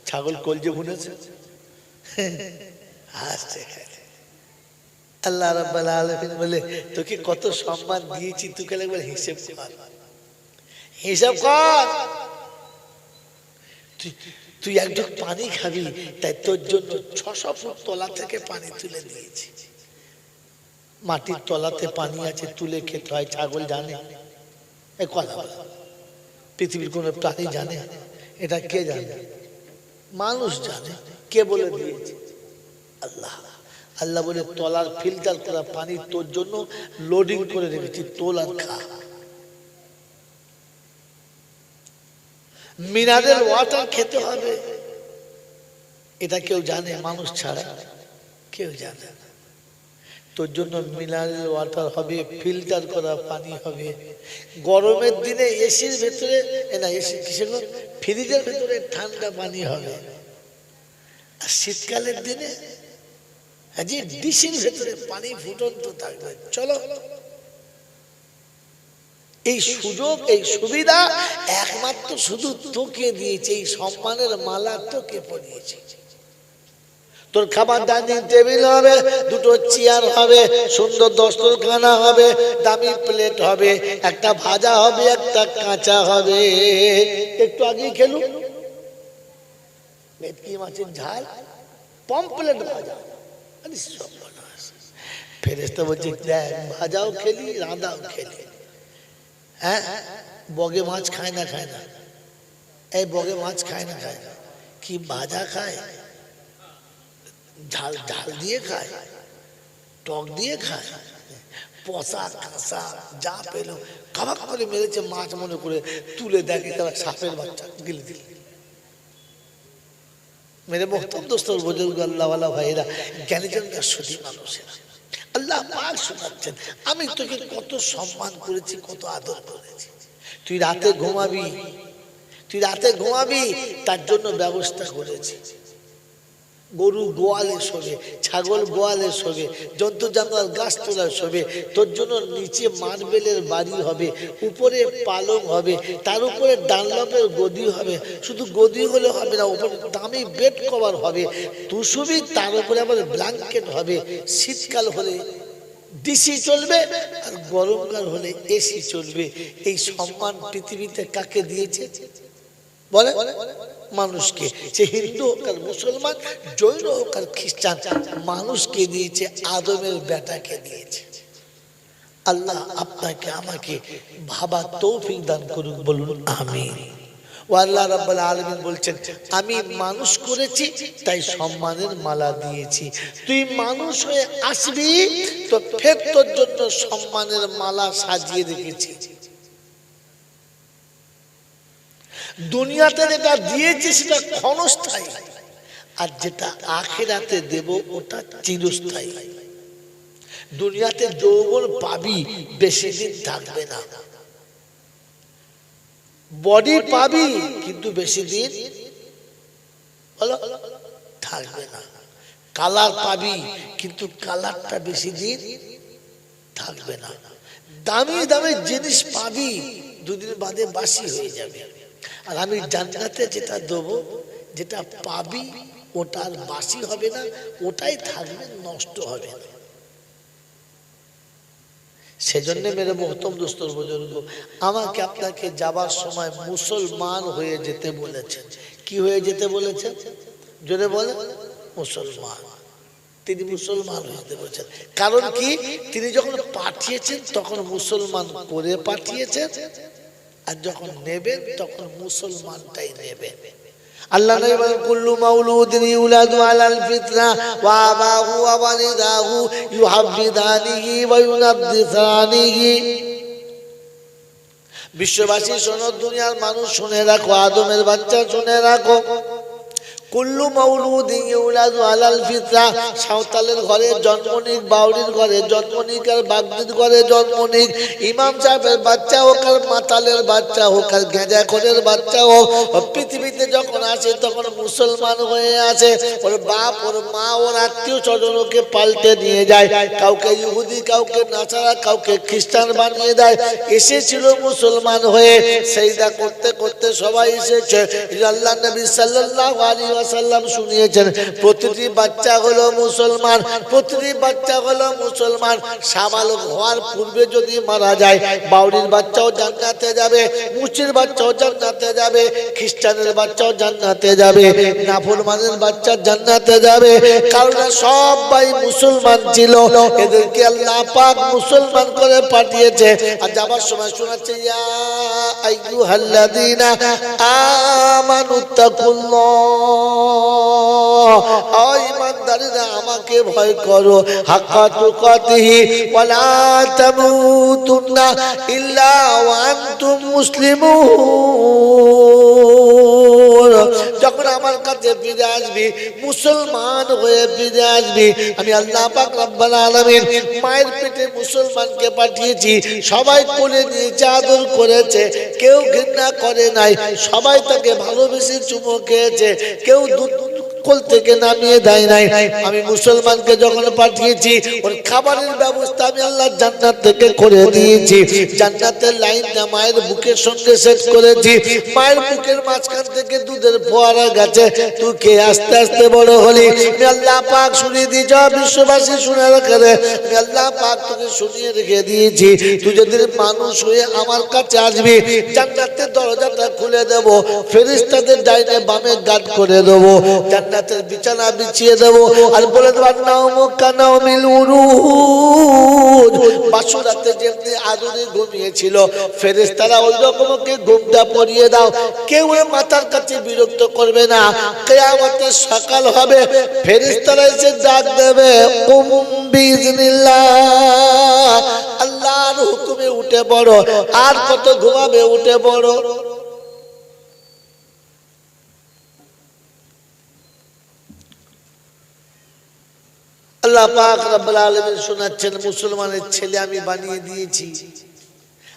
ছাগল কলজে ভুনেছে আসছে। আল্লাহ রাব্বুল আলামিন বলে তোকে কত সম্মান দিয়েছি, তোকে একবার হিসেব কর, হিসাব কর। তুই এক ঢোক পানি খাবি, তাই তোর জন্য 600 ফুট তলা থেকে পানি তুলে দিয়েছি। মাটির তলাতে পানি আছে, তুলে খেতে হয়। ছাগল জানে এ কথা? পৃথিবীর কোন প্রাণী জানে? এটা কে জানে? মানুষ জানে। কে বলে দিয়েছে? আল্লাহ। আল্লাহ বলে তলার ফিল্টার করা পানি তোর জন্য লোডিং করে রেখেছি, তোল আর খা। মিনারেল ওয়াটার খেতে হবে, এটা কেউ জানে? মানুষ ছাড়া কেউ জানে না। তোর জন্য মিনারেল ওয়াটার হবে, ফিল্টার করা পানি হবে। গরমের দিনে এসির ভেতরে না, এসি কিসের, ফ্রিজের ভেতরে ঠান্ডা পানি হবে। আর শীতকালের দিনে ডিশের ভেতরে পানি ফুটন্ত থাকবে। চলো, এই সুযোগ, এই সুবিধা একমাত্র শুধু তোকে দিয়েছে। এই সম্মানের মালা তোকে পরিয়েছে। তোর খাবার ডাইনিং টেবিল হবে, 2টো চেয়ার হবে, সুন্দর দস্তরখানা হবে, দামি প্লেট হবে, একটা ভাজা হবে, একটা কাঁচা হবে। একটু আগে খেলু ভেটকি মাছের ঝাল, পমপ্লেট ভাজা। ফেরেশতা বলছে দেখ, ভাজাও খেলি, রাঁধাও খেলি। হ্যাঁ, বগে মাছ খায় না, খায় না। এই বগে মাছ খায় না, খায় না। কি ভাজা খায়, ঝাল ঝাল দিয়ে খায়, টক দিয়ে খায়, পচা কাঁচা যা পেলো খাবার খাবারে মেরেছে মাছ মনে করে তুলে দেখে তারা সাপের বাচ্চা গিলে দিল। মেরে বক্তব্য দোস্তর বুজুর্গ আল্লাহওয়ালা ভাইরা, জ্ঞানীজনরা সঠিক মানুষেরা আল্লাহ পাক শোনাচ্ছেন, আমি তোকে কত সম্মান করেছি, কত আদর করেছি। তুই রাতে ঘুমাবি, তুই রাতে ঘুমাবি, তার জন্য ব্যবস্থা করেছি। গরু গোয়ালে শোবে, ছাগল গোয়ালে শোবে, জন্তু জানোয়ার গাছ তোলায় শোবে। তোর জন্য নিচে মার্বেলের বাড়ি হবে, উপরে পালং হবে, তার উপরে ডানলপের গদি হবে। শুধু গদি হলে হবে না, উপরে দামি বেড কভার হবে। তুই শুবি, তার উপরে আবার ব্ল্যাঙ্কেট হবে। শীতকাল হলে ডিসি চলবে, আর গরমকাল হলে এসি চলবে। এই সম্মান পৃথিবীতে কাকে দিয়েছে বলে? মানুষকে। সে হিন্দু হোক আর মুসলমান, জৈন হোক আর খ্রিস্টান, মানুষকে দিয়েছে, আদমের বেটাকে দিয়েছে। আল্লাহ আপনাকে আমাকে ভাবা তৌফিক দান করুন, বলুন আমিন। ও আল্লাহ রাব্বুল আলামিন বলছেন আমি মানুষ করেছি তাই সম্মানের মালা দিয়েছি, তুই মানুষ হয়ে আসবি তো ফের তোর জন্য সম্মানের মালা সাজিয়ে রেখেছি। দুনিয়াতে যেটা দিয়েছি সেটা ক্ষণস্থায়ী, আর যেটা আখিরাতে দেব ওটা চিরস্থায়ী। দুনিয়াতে যৌবন পাবি, বেশি দিন থাকবে না। বডি পাবি কিন্তু বেশি দিন থাকবে না। কালার পাবি কিন্তু কালারটা বেশি দিন থাকবে না। দামি দামি জিনিস পাবি, দুদিন বাদে বাসি হয়ে যাবে। আর আমি জান্নাতে যেটা দেবো, যেটা পাবি ওটা আর বাসি হবে না, ওটাই থাকবে, নষ্ট হবে না। সেজন্য মেরে মোহতরম দোস্তর বুজুর্গ, আমাকে আপনাকে যাবার সময় মুসলমান হয়ে যেতে বলেছেন। কি হয়ে যেতে বলেছেন? জোরে বলেন। মুসলমান। তিনি মুসলমান হয়ে যেতে বলেছেন। কারণ কি? তিনি যখন পাঠিয়েছেন তখন মুসলমান করে পাঠিয়েছেন, আর যখন নেবেন তখন মুসলমানটাই নেবেন। আল্লাহ নবী বলেন কুল্লু মাউলুদিন ইউলাদু আলাল ফিতরা ওয়া আবাহু ওয়া ওয়ালিদাহু ইউহাব্বিদানিহি ওয়া ইউনাদ্দিসানিহি। বিশ্ববাসী শোনো, দুনিয়ার মানুষ শুনে রাখো, আদমের বাচ্চা শুনে রাখো, কুল্লু মাউলুদিন ইউলাদু আলাল ফিতরা, সাঁওতালের ঘরে জন্ম নিক, বাউরির ঘরে জন্ম নিক, আর বাগদির ঘরে জন্ম নিক, ইমাম সাহেবের বাচ্চা হোক আর মাতালের বাচ্চা হোক আর গেঁজাখোরের বাচ্চা হোক, পৃথিবীতে যখন আসে তখন মুসলমান হয়ে আসে। ওর বাপ, ওর মা, ওর আত্মীয় স্বজনকে পাল্টে নিয়ে যায়, কাউকে ইহুদি, কাউকে নাসারা, কাউকে খ্রিস্টান বানিয়ে দেয়। এসেছিল মুসলমান হয়ে, সেজদা করতে করতে সবাই এসেছে। আল্লাহ নবী সাল্লাল্লাহু আলাইহি ওয়াসাল্লাম শুনিয়েছেন প্রতিটি বাচ্চা হলো মুসলমান, প্রতিটি বাচ্চা হলো মুসলমান। সাবালক হওয়ার পূর্বে যদি মারা যায়, বাউরির বাচ্চাও জান্নাতে যাবে, মুচির বাচ্চাও জান্নাতে যাবে, খ্রিস্টানের বাচ্চাও জান্নাতে যাবে, নাফরমানের বাচ্চা জান্নাতে যাবে। কারণ সবাই মুসলমান ছিল, এদেরকে আল্লাহ পাক মুসলমান করে পাঠিয়েছে। আর যাবার সময় শোনাচ্ছে ইয়া আইয়ুহাল্লাযীনা আমানুত্তাকুল্লাহ, ও ঈমানদাররা আমাকে ভয় করো, হাক্কা তুকাতিহি ওয়া লা তামুতুন্না ইল্লা ওয়া আনতুম মুসলিমুন। যখন আমার কাছে ফিরে আসবি, মুসলমান হয়ে ফিরে আসবি। আমি আল্লাহ পাক রব্বুল আলামিন মায়ের পেটে মুসলমানকে পাঠিয়েছি, সবাই কোলে নিয়েছে, আদর করেছে, কেউ ঘৃণা করে নাই, সবাই তাকে ভালোবেসে চুমো খেয়েছে, কেউ দুধ কোল থেকে নামিয়ে দেয় নাই। আমি মুসলমানকে যখন পাঠিয়েছি, ওর খাবারের ব্যবস্থা আমি আল্লাহ জান্নাত থেকে করে দিয়েছি। জান্নাতের লাইনটা মায়ের বুকের সঙ্গে সেট করেছি। মায়ের বুকের মাঝখান থেকে দুধের ফোয়ারা গেছে, তুই কে আস্তে আস্তে বড় হলি। আমি আল্লাহ পাক শুনিয়ে দিয়েছি, বিশ্ববাসী শুনে রাখে, আমি আল্লাহ পাক তোকে শুনিয়ে রেখে দিয়েছি। তুই যদি মানুষ হয়ে আমার কাছে আসবি, জান্নাতের দরজাটা খুলে দেব, ফেরেশতাদের ডাইনে বামে গার্ড করে দেবো, জান্নাতের বিছানা বিছিয়ে দেবো, আর বলে দেবার নাওমু কানাউমিল উরুজ। বাসুরাতে যেমনি আদরে ঘুমিয়েছিল, ফেরেশতারা ওই রকমকে ঘুমটা পরিয়ে দাও। কেউ মাথার কাছে বিরক্ত করবে না। কিয়ামতের সকাল হবে, ফেরেশতারা এসে ডাক দেবে, কুম বিইজনিল্লাহ, আল্লাহর হুকুমে উঠে পড়ো। আর কত ঘুমাবে, উঠে পড়ো। আল্লাহ পাক রব্বুল আলামিন শোনাচ্ছেন, মুসলমানের ছেলে আমি বানিয়ে দিয়েছি,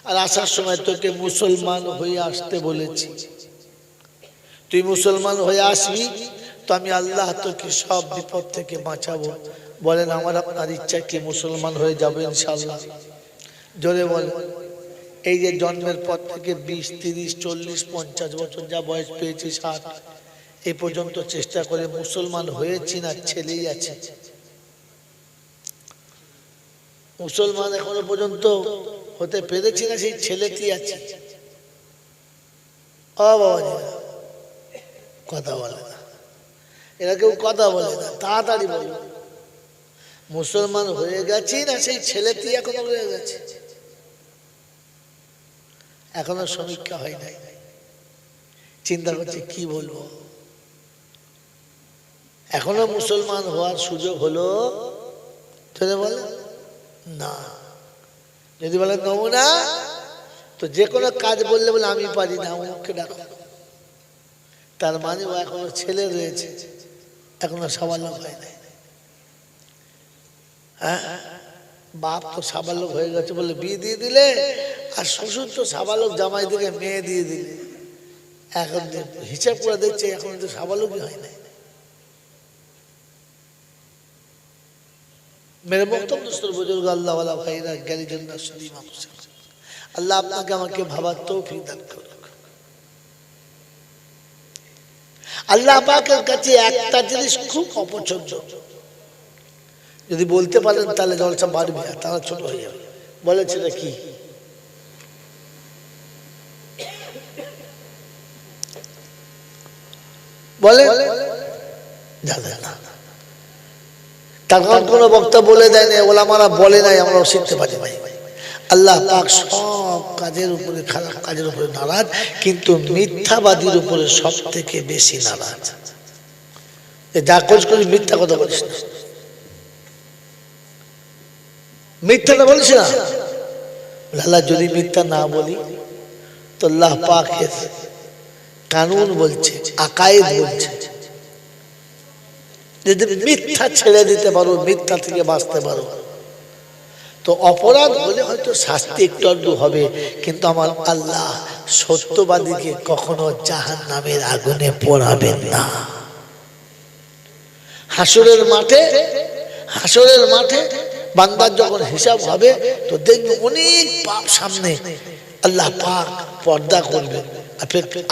আর আসার সময় তোকে মুসলমান হয়ে আসতে বলেছি। তুই মুসলমান হয়ে আসবি তো আমি আল্লাহ তোকে সব বিপদ থেকে বাঁচাবো। বলেন আমার আপনার ইচ্ছা কি মুসলমান হয়ে যাবে ইনশাআল্লাহ? জোরে বলেন। এই যে জন্মের পর থেকে 20, 30, 40, 50 বছর যা বয়স পেয়েছি, 60 এই পর্যন্ত চেষ্টা করে মুসলমান হয়েছি না? ছেলেই আছে মুসলমান, এখনো পর্যন্ত হতে পেরেছি না, সেই ছেলেটি আছে। ও বাবা, কথা বলে না, এরা কেউ কথা বলে না, তাড়াতাড়ি বলে মুসলমান হয়ে গেছি না, সেই ছেলেটি এখনো রয়ে গেছে, এখনো সমীক্ষা হয় নাই। চিন্তা করছে কি বলবো, এখনো মুসলমান হওয়ার সুযোগ হলো যদি বলে না, যদি বলে নেবো না, তো যে কোনো কাজ বললে বলে আমি পারি না, আমাকে ডাকো। তার মানে ও এখনো ছেলে রয়েছে, এখনো সাবালক হয় নাই। হ্যাঁ, বাপ তো সাবালক হয়ে গেছে বলে বিয়ে দিয়ে দিলে, আর শ্বশুর তো সাবালক জামাই দিকে মেয়ে দিয়ে দিলে, এখন হিসাব করে দেখছে এখন তো সাবালকই হয় নাই। मेरे मोहतरम दोस्तों बुजुर्ग अल्लाह वाला भाईरा জ্ঞানী জন আসলে আল্লাহ আপনাকে আমাকে ভাবার তৌফিক দান করুন। আল্লাহ পাকের কাছে একটা জিনিস খুব অপছন্দ, যদি বলতে পারেন তাহলে জলসা বাড়বে, তাহলে ছোট হয়ে যাবে। বলেছিল কি বলে জানেন না, তার কারণ কোনো বক্তা বলে দেয় না, ওলামারা বলে নাই, আমরা শিখতে পারি ভাই। আল্লাহ পাক সব কাজের উপরে, খারাপ কাজের উপরে নারাজ, কিন্তু মিথ্যাবাদীর উপরে সব থেকে বেশি নারাজ। যা করিস মিথ্যা কথা বলিস না, মিথ্যাটা বলিস না। আল্লাহ যদি মিথ্যা না বলি তো আল্লাহ পাকের কানুন বলছে, আকায়েদ বলছে, যদি মিথ্যা ছেড়ে দিতে পারো, মিথ্যা থেকে বাঁচতে পারো, তো অপরাধ হলে হয়তো শাস্তি একটু আধটু হবে, কিন্তু আমার আল্লাহ সত্যবাদীকে কখনো জাহান্নামের আগুনে পোড়াবেন না। হাসরের মাঠে বান্দার যখন হিসাব হবে, তো দেখবে অনেক পাপ সামনে, আল্লাহ পাক পর্দা করবে,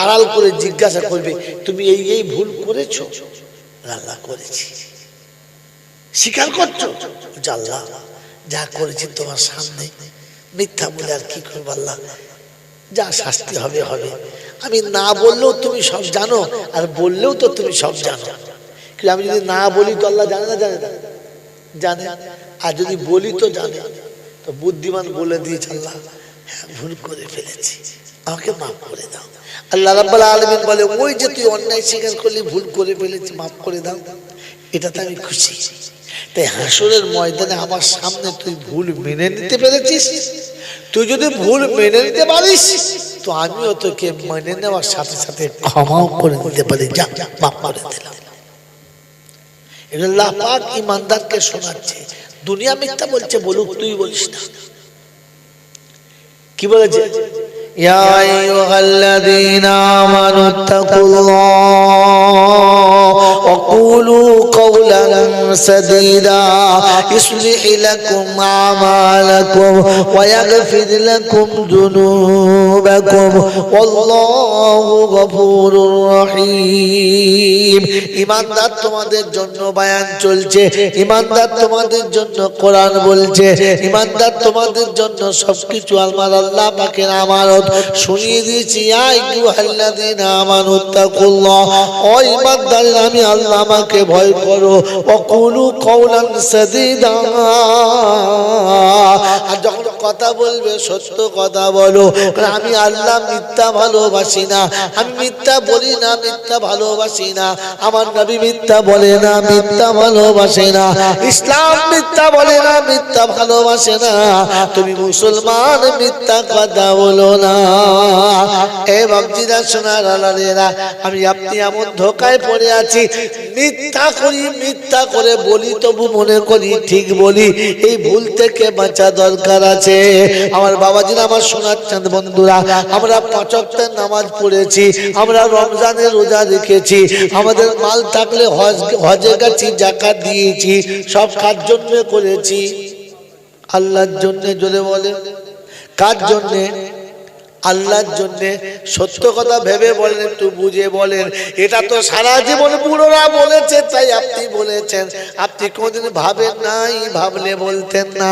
আড়াল করে জিজ্ঞাসা করবে, তুমি এই ভুল করেছো? আল্লাহ করেছি। স্বীকার করছো? আল্লাহ যা করেছি তোমার সামনে, মিথ্যা বলে আর কি করবো আল্লাহ, যা শাস্তি হবে হবে। আমি না বললেও তুমি সব জানো, আর বললেও তো তুমি সব জানো। কিন্তু আমি যদি না বলি তো আল্লাহ জানে না? জানে না, জানে। আর যদি বলি তো জানে। তো বুদ্ধিমান বলে দিয়েছে, আল্লাহ হ্যাঁ ভুল করে ফেলেছি, আমাকে মাফ করে দাও। আল্লাহ রাব্বুল আলামিন বলে, ওই যে তুই অন্যায় স্বীকার করলি, ভুল করে ফেলেছি, মাফ করে দাও, এটাতে আমি খুশি। তাই হাসরের ময়দানে আমার সামনে তুই ভুল মেনে নিতে পেরেছিস, তুই যদি ভুল মেনে নিতে পারিস তো আমিও তোকে মেনে নেওয়ার সাথে সাথে ক্ষমাও করে দিতে পারি, যা মাফ করে দিলাম। এটা আল্লাহ পাক ইমানদারকে শোনাচ্ছে। দুনিয়া মিথ্যা বলছে, বলুক, তুই বলিস না। কি বলেছে? ইয়া আইয়ুহাল্লাযীনা আমানুত্তাকুল্লাহ ওয়া কুলু কাওলান সাদীদা ইসলিহ লাকুম আমালাকুম ওয়া ইয়াগফির লাকুম যুনুবাকুম ওয়াল্লাহু গফুরুর রহিম। ঈমানদার তোমাদের জন্য বয়ান চলছে, ঈমানদার তোমাদের জন্য কোরআন বলছে, ঈমানদার তোমাদের জন্য সবকিছু আমার আল্লাহ পাকের আমানত শুনিয়ে দিয়েছি। ইয়া আইয়ুহাল্লাযীনা আমানুত্তাকুল্লাহ, ও ঈমানদাররা আমি আল্লাহ আমাকে ভয় করো। ওয়া কুলু কাওলান সাদীদা, আর যখন কথা বলবে সত্য কথা বলো। আমি আল্লাহ মিথ্যা ভালোবাসি না, আমি মিথ্যা বলি না, মিথ্যা ভালোবাসি না। আমার নবী মিথ্যা বলে না, মিথ্যা ভালোবাসে না। ইসলাম মিথ্যা বলে না, মিথ্যা ভালোবাসে না। তুমি মুসলমান, মিথ্যা কথা বলো না। এ বাপজিরা, সোনার আলালেরা, আমি আপনি এমন ধোকায় পড়ে আছি, মিথ্যা করি, মিথ্যা করে বলি, তবু মনে করি ঠিক বলি। এই ভুল থেকে বাঁচা দরকার আছে। আমার বাবাজিরা, আমার সোনার চাঁদ বন্ধুরা, আমরা 5 ওয়াক্তের নামাজ পড়েছি, আমরা রমজানের রোজা রেখেছি, আমাদের মাল থাকলে হজে গেছি, যাকাত দিয়েছি, সব কার জন্য করেছি? আল্লাহর জন্য। জোরে বলে, কার জন্য? আল্লাহর জন্য। সত্য কথা ভেবে বলেন, একটু বুঝে বলেন। এটা তো সারা জীবন বুড়োরা বলেছে, তাই আপনি বলেছেন। আপনি কোনদিন ভাবেন নাই, ভাবলে বলতেন না।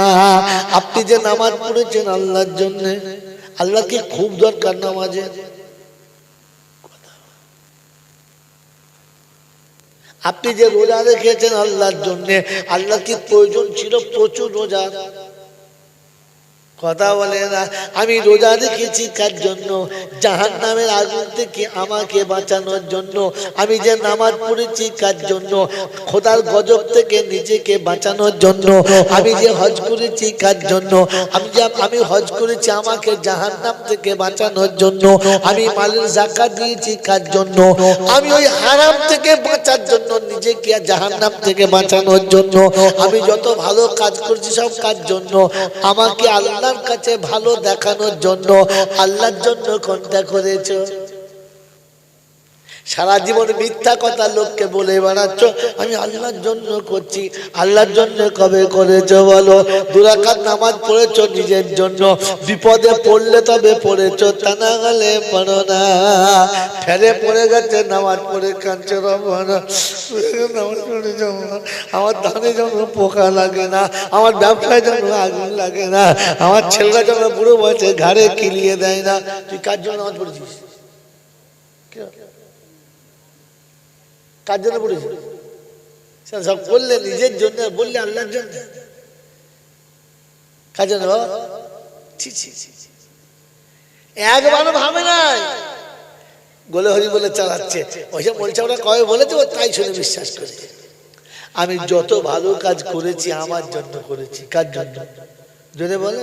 আপনি যে নামাজ পড়েছেন আল্লাহর জন্য, আল্লাহ কি খুব দরকার নামাজে? আপনি যে রোজা রেখেছেন আল্লাহর জন্য, আল্লাহ কি প্রয়োজন ছিল প্রচুর রোজা? কথা বলে না। আমি রোজা রেখেছি কার জন্য? জাহান্নামের আগুন থেকে আমাকে বাঁচানোর জন্য। আমি যে নামাজ পড়েছি কার জন্য? খোদার গজব থেকে নিজেকে বাঁচানোর জন্য। আমি যে হজ করেছি কার জন্য? আমি হজ করেছি আমাকে জাহান্নাম থেকে বাঁচানোর জন্য। আমি মালের যাকাত দিয়েছি কার জন্য? আমি ওই হারাম থেকে বাঁচার জন্য, নিজেকে জাহান্নাম থেকে বাঁচানোর জন্য। আমি যত ভালো কাজ করছি সব কার জন্য? আমাকে আল্লাহর কাছে ভালো দেখানোর জন্য। আল্লাহর জন্য কোনটা করেছো? সারা জীবন মিথ্যা কথা লোককে বলে বেড়াচ্ছ আমি আল্লাহর জন্য করছি। আল্লাহর জন্য কবে করেছো বলো? 2 রাকাত নামাজ পড়েছো নিজের জন্য, বিপদে পড়লে তবে পড়েছো, তা না গেলে পড়ো না। ফেলে পড়ে গেছে নামাজ পড়ে কাঁদছে, নামাজ পড়ে আমার ধানে যেন পোকা লাগে না, আমার ব্যবসায় যেন আগুন লাগে না, আমার ছেলেরা যেন বুড়ো বয়সে ঘাড়ে কিলিয়ে দেয় না। তুই কার জন্য নামাজ পড়েছিস? কার জন্য পড়েছি? সব বললে নিজের জন্য, বললে আল্লাহর জন্য। কার জন্য? একবারও ভাবে নাই, গোলে হরি বলে চালাচ্ছে। ওইসব বলছে ওরা কবে বলেছে ও তাই শুনে বিশ্বাস করে। আমি যত ভালো কাজ করেছি আমার জন্য করেছি। কার জন্য? যদি বলে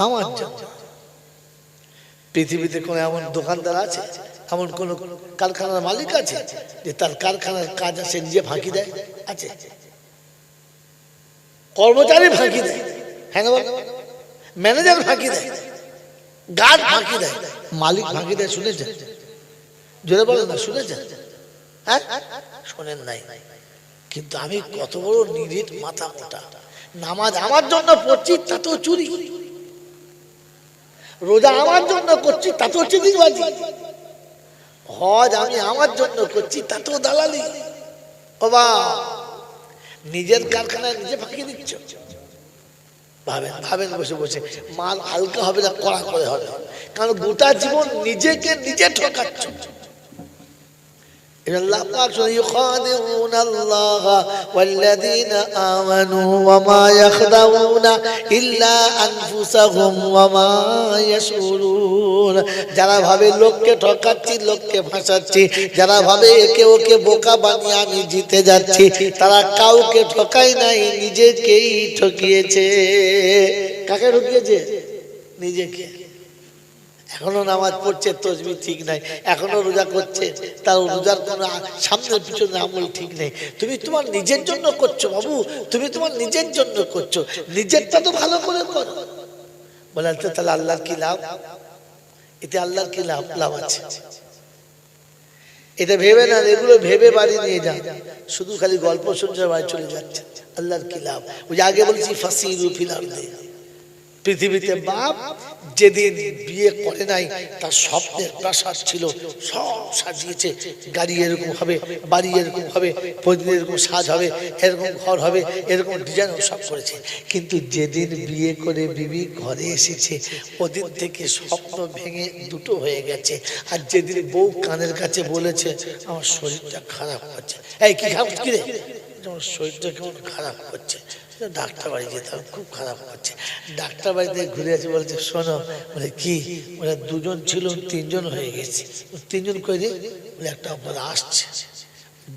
আমার জন্য। পৃথিবীতে কোন এমন দোকানদার আছে, এমন কোন কারখানার মালিক আছে যে তার কারখানার কাজ আছে নিজে ফাঁকি দেয়? আছে? কর্মচারী ফাঁকি দেয়, হ্যাঁ না বল? ম্যানেজার ফাঁকি দেয়, গার্ড ফাঁকি দেয়, মালিক ফাঁকি দেয়। শুনেছেন? জোরে বলেন না, শুনেছেন? হ্যাঁ, শোনেন নাই। কিন্তু আমি কত বড় নিরেট মাথা মোটা। নামাজ আমার জন্য পড়ছি তাতেও চুরি, রোজা আমার জন্য করছি তাতেও চিনিবাজি, হজ আমি আমার জন্য করছি তাতেও দালালি। বাবা, নিজের কারখানায় নিজে ফাঁকি দিচ্ছ। ভাবেন ভাবেন বসে বসে, মাল হালকা হবে না, কড়া করে হবে। কারণ গোটা জীবন নিজেকে নিজে ঠকাচ্ছ। আল্লাহ পাক ইউখাদিউনা আল্লাহ ওয়াল্লাযীনা আমানু ওয়া মা ইয়াখদাউনা ইল্লা আনফুসাহুম ওয়া মা ইয়াশউরুন। যারা ভাবে লোককে ঠকাচ্ছি, লোককে ফাঁসাচ্ছি, যারা ভাবে একে ওকে বোকা বানিয়ে আমি জিতে যাচ্ছি, তারা কাউকে ঠকায় নাই, নিজেকেই ঠকিয়েছে। কাকে ঠকিয়েছে? নিজেকে। এখনো নামাজ পড়ছে, তসবিহ ঠিক নাই, এখনো রোজা করছে, তার রোজার কোন সামনে পিছনে আমল ঠিক নেই। তুমি তোমার নিজের জন্য করছো বাবু, তুমি তোমার নিজের জন্য করছো, নিজেরটা তো ভালো করে করো। বলে তাহলে আল্লাহর কি লাভ? এতে আল্লাহর কি লাভ? লাভ আছে। এটা ভেবে না, এগুলো ভেবে বাড়ি নিয়ে যান, শুধু খালি গল্প শুনছে বাড়ি চলে যাচ্ছে। আল্লাহর কি লাভ? ওই আগে বলছি ফাসিরু ফিল আরদি। পৃথিবীতে বাপ যেদিন বিয়ে করে নাই তার স্বপ্নের প্রাসাদ ছিল, সব সাজিয়েছে, গাড়ি এরকম হবে, বাড়ি এরকম হবে, প্রতিদিন এরকম সাজ হবে, এরকম ঘর হবে, এরকম ডিজাইন সব করেছে। কিন্তু যেদিন বিয়ে করে বিবি ঘরে এসেছে ওদিন থেকে স্বপ্ন ভেঙে দুটো হয়ে গেছে। আর যেদিন বউ কানের কাছে বলেছে আমার শরীরটা খারাপ হচ্ছে, এই কি খারাপ কি রে, আমার শরীরটা কেমন খারাপ হচ্ছে, ডাক্তার বাড়ি যেতাম, খুব খারাপ হচ্ছে। ডাক্তার বাড়িতে ঘুরে আছে, বলছে শোনো, বলে কি, বলে 2 জন ছিল 3 জন হয়ে গেছে। 3 জন কই রে? বলে একটা বলে আসছে।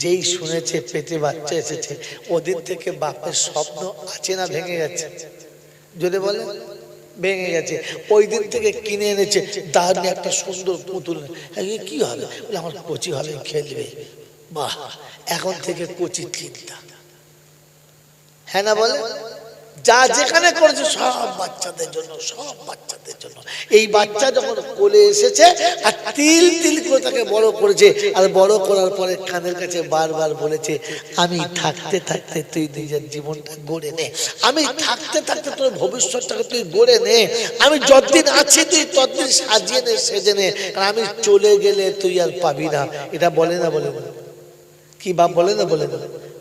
যেই শুনেছে পেটে বাচ্চা এসেছে ওদিন থেকে বাপের স্বপ্ন আছে না ভেঙে গেছে? যদি বলে ভেঙে গেছে। ওই দিন থেকে কিনে এনেছে দারুণ একটা সুন্দর পুতুল। কি হবে? বলে আমার কোচি হবে, খেলবে। বাহ, এখন থেকে কোচি চিন্তা, হ্যাঁ না বলে? যা যেখানে করেছে সব বাচ্চাদের জন্য, সব বাচ্চাদের জন্য। এই বাচ্চা যখন কোলে এসেছে আর তিল তিল করে তাকে বড় করেছে, আর বড় করার পরে কানের কাছে বারবার বলেছে আমি থাকতে থাকতে তুই নিজের জীবনটা গড়ে নে, আমি থাকতে থাকতে তোর ভবিষ্যৎটাকে তুই গড়ে নে, আমি যতদিন আছি তুই ততদিন সাজিয়ে নে, সেজে নে, আর আমি চলে গেলে তুই আর পাবি না। এটা বলে না? বলে কি বাপ বলে না? বলে না?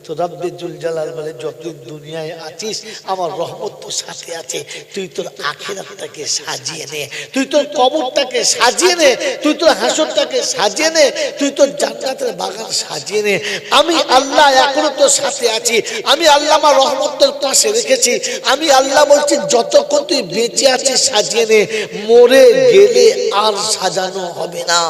তো রব্বে জুল জালাল বলে যতদিন দুনিয়ায় আছিস আমার রহমত তো সাথে আছে, তুই তোর আখিরাতটাকে সাজিয়ে নে, তুই তোর কবরটাকে সাজিয়ে নে, তুই তোর হাসরটাকে সাজিয়ে নে, তুই তোর জান্নাতের বাগান সাজিয়ে নে। আমি আল্লাহ এখনো তোর সাথে আছি, আমি আল্লাহ আমার রহমত তোর পাশে রেখেছি। আমি আল্লাহ বলছি যতক্ষণ তুই বেঁচে আছিস সাজিয়ে নে, মরে গেলে আর সাজানো হবে না।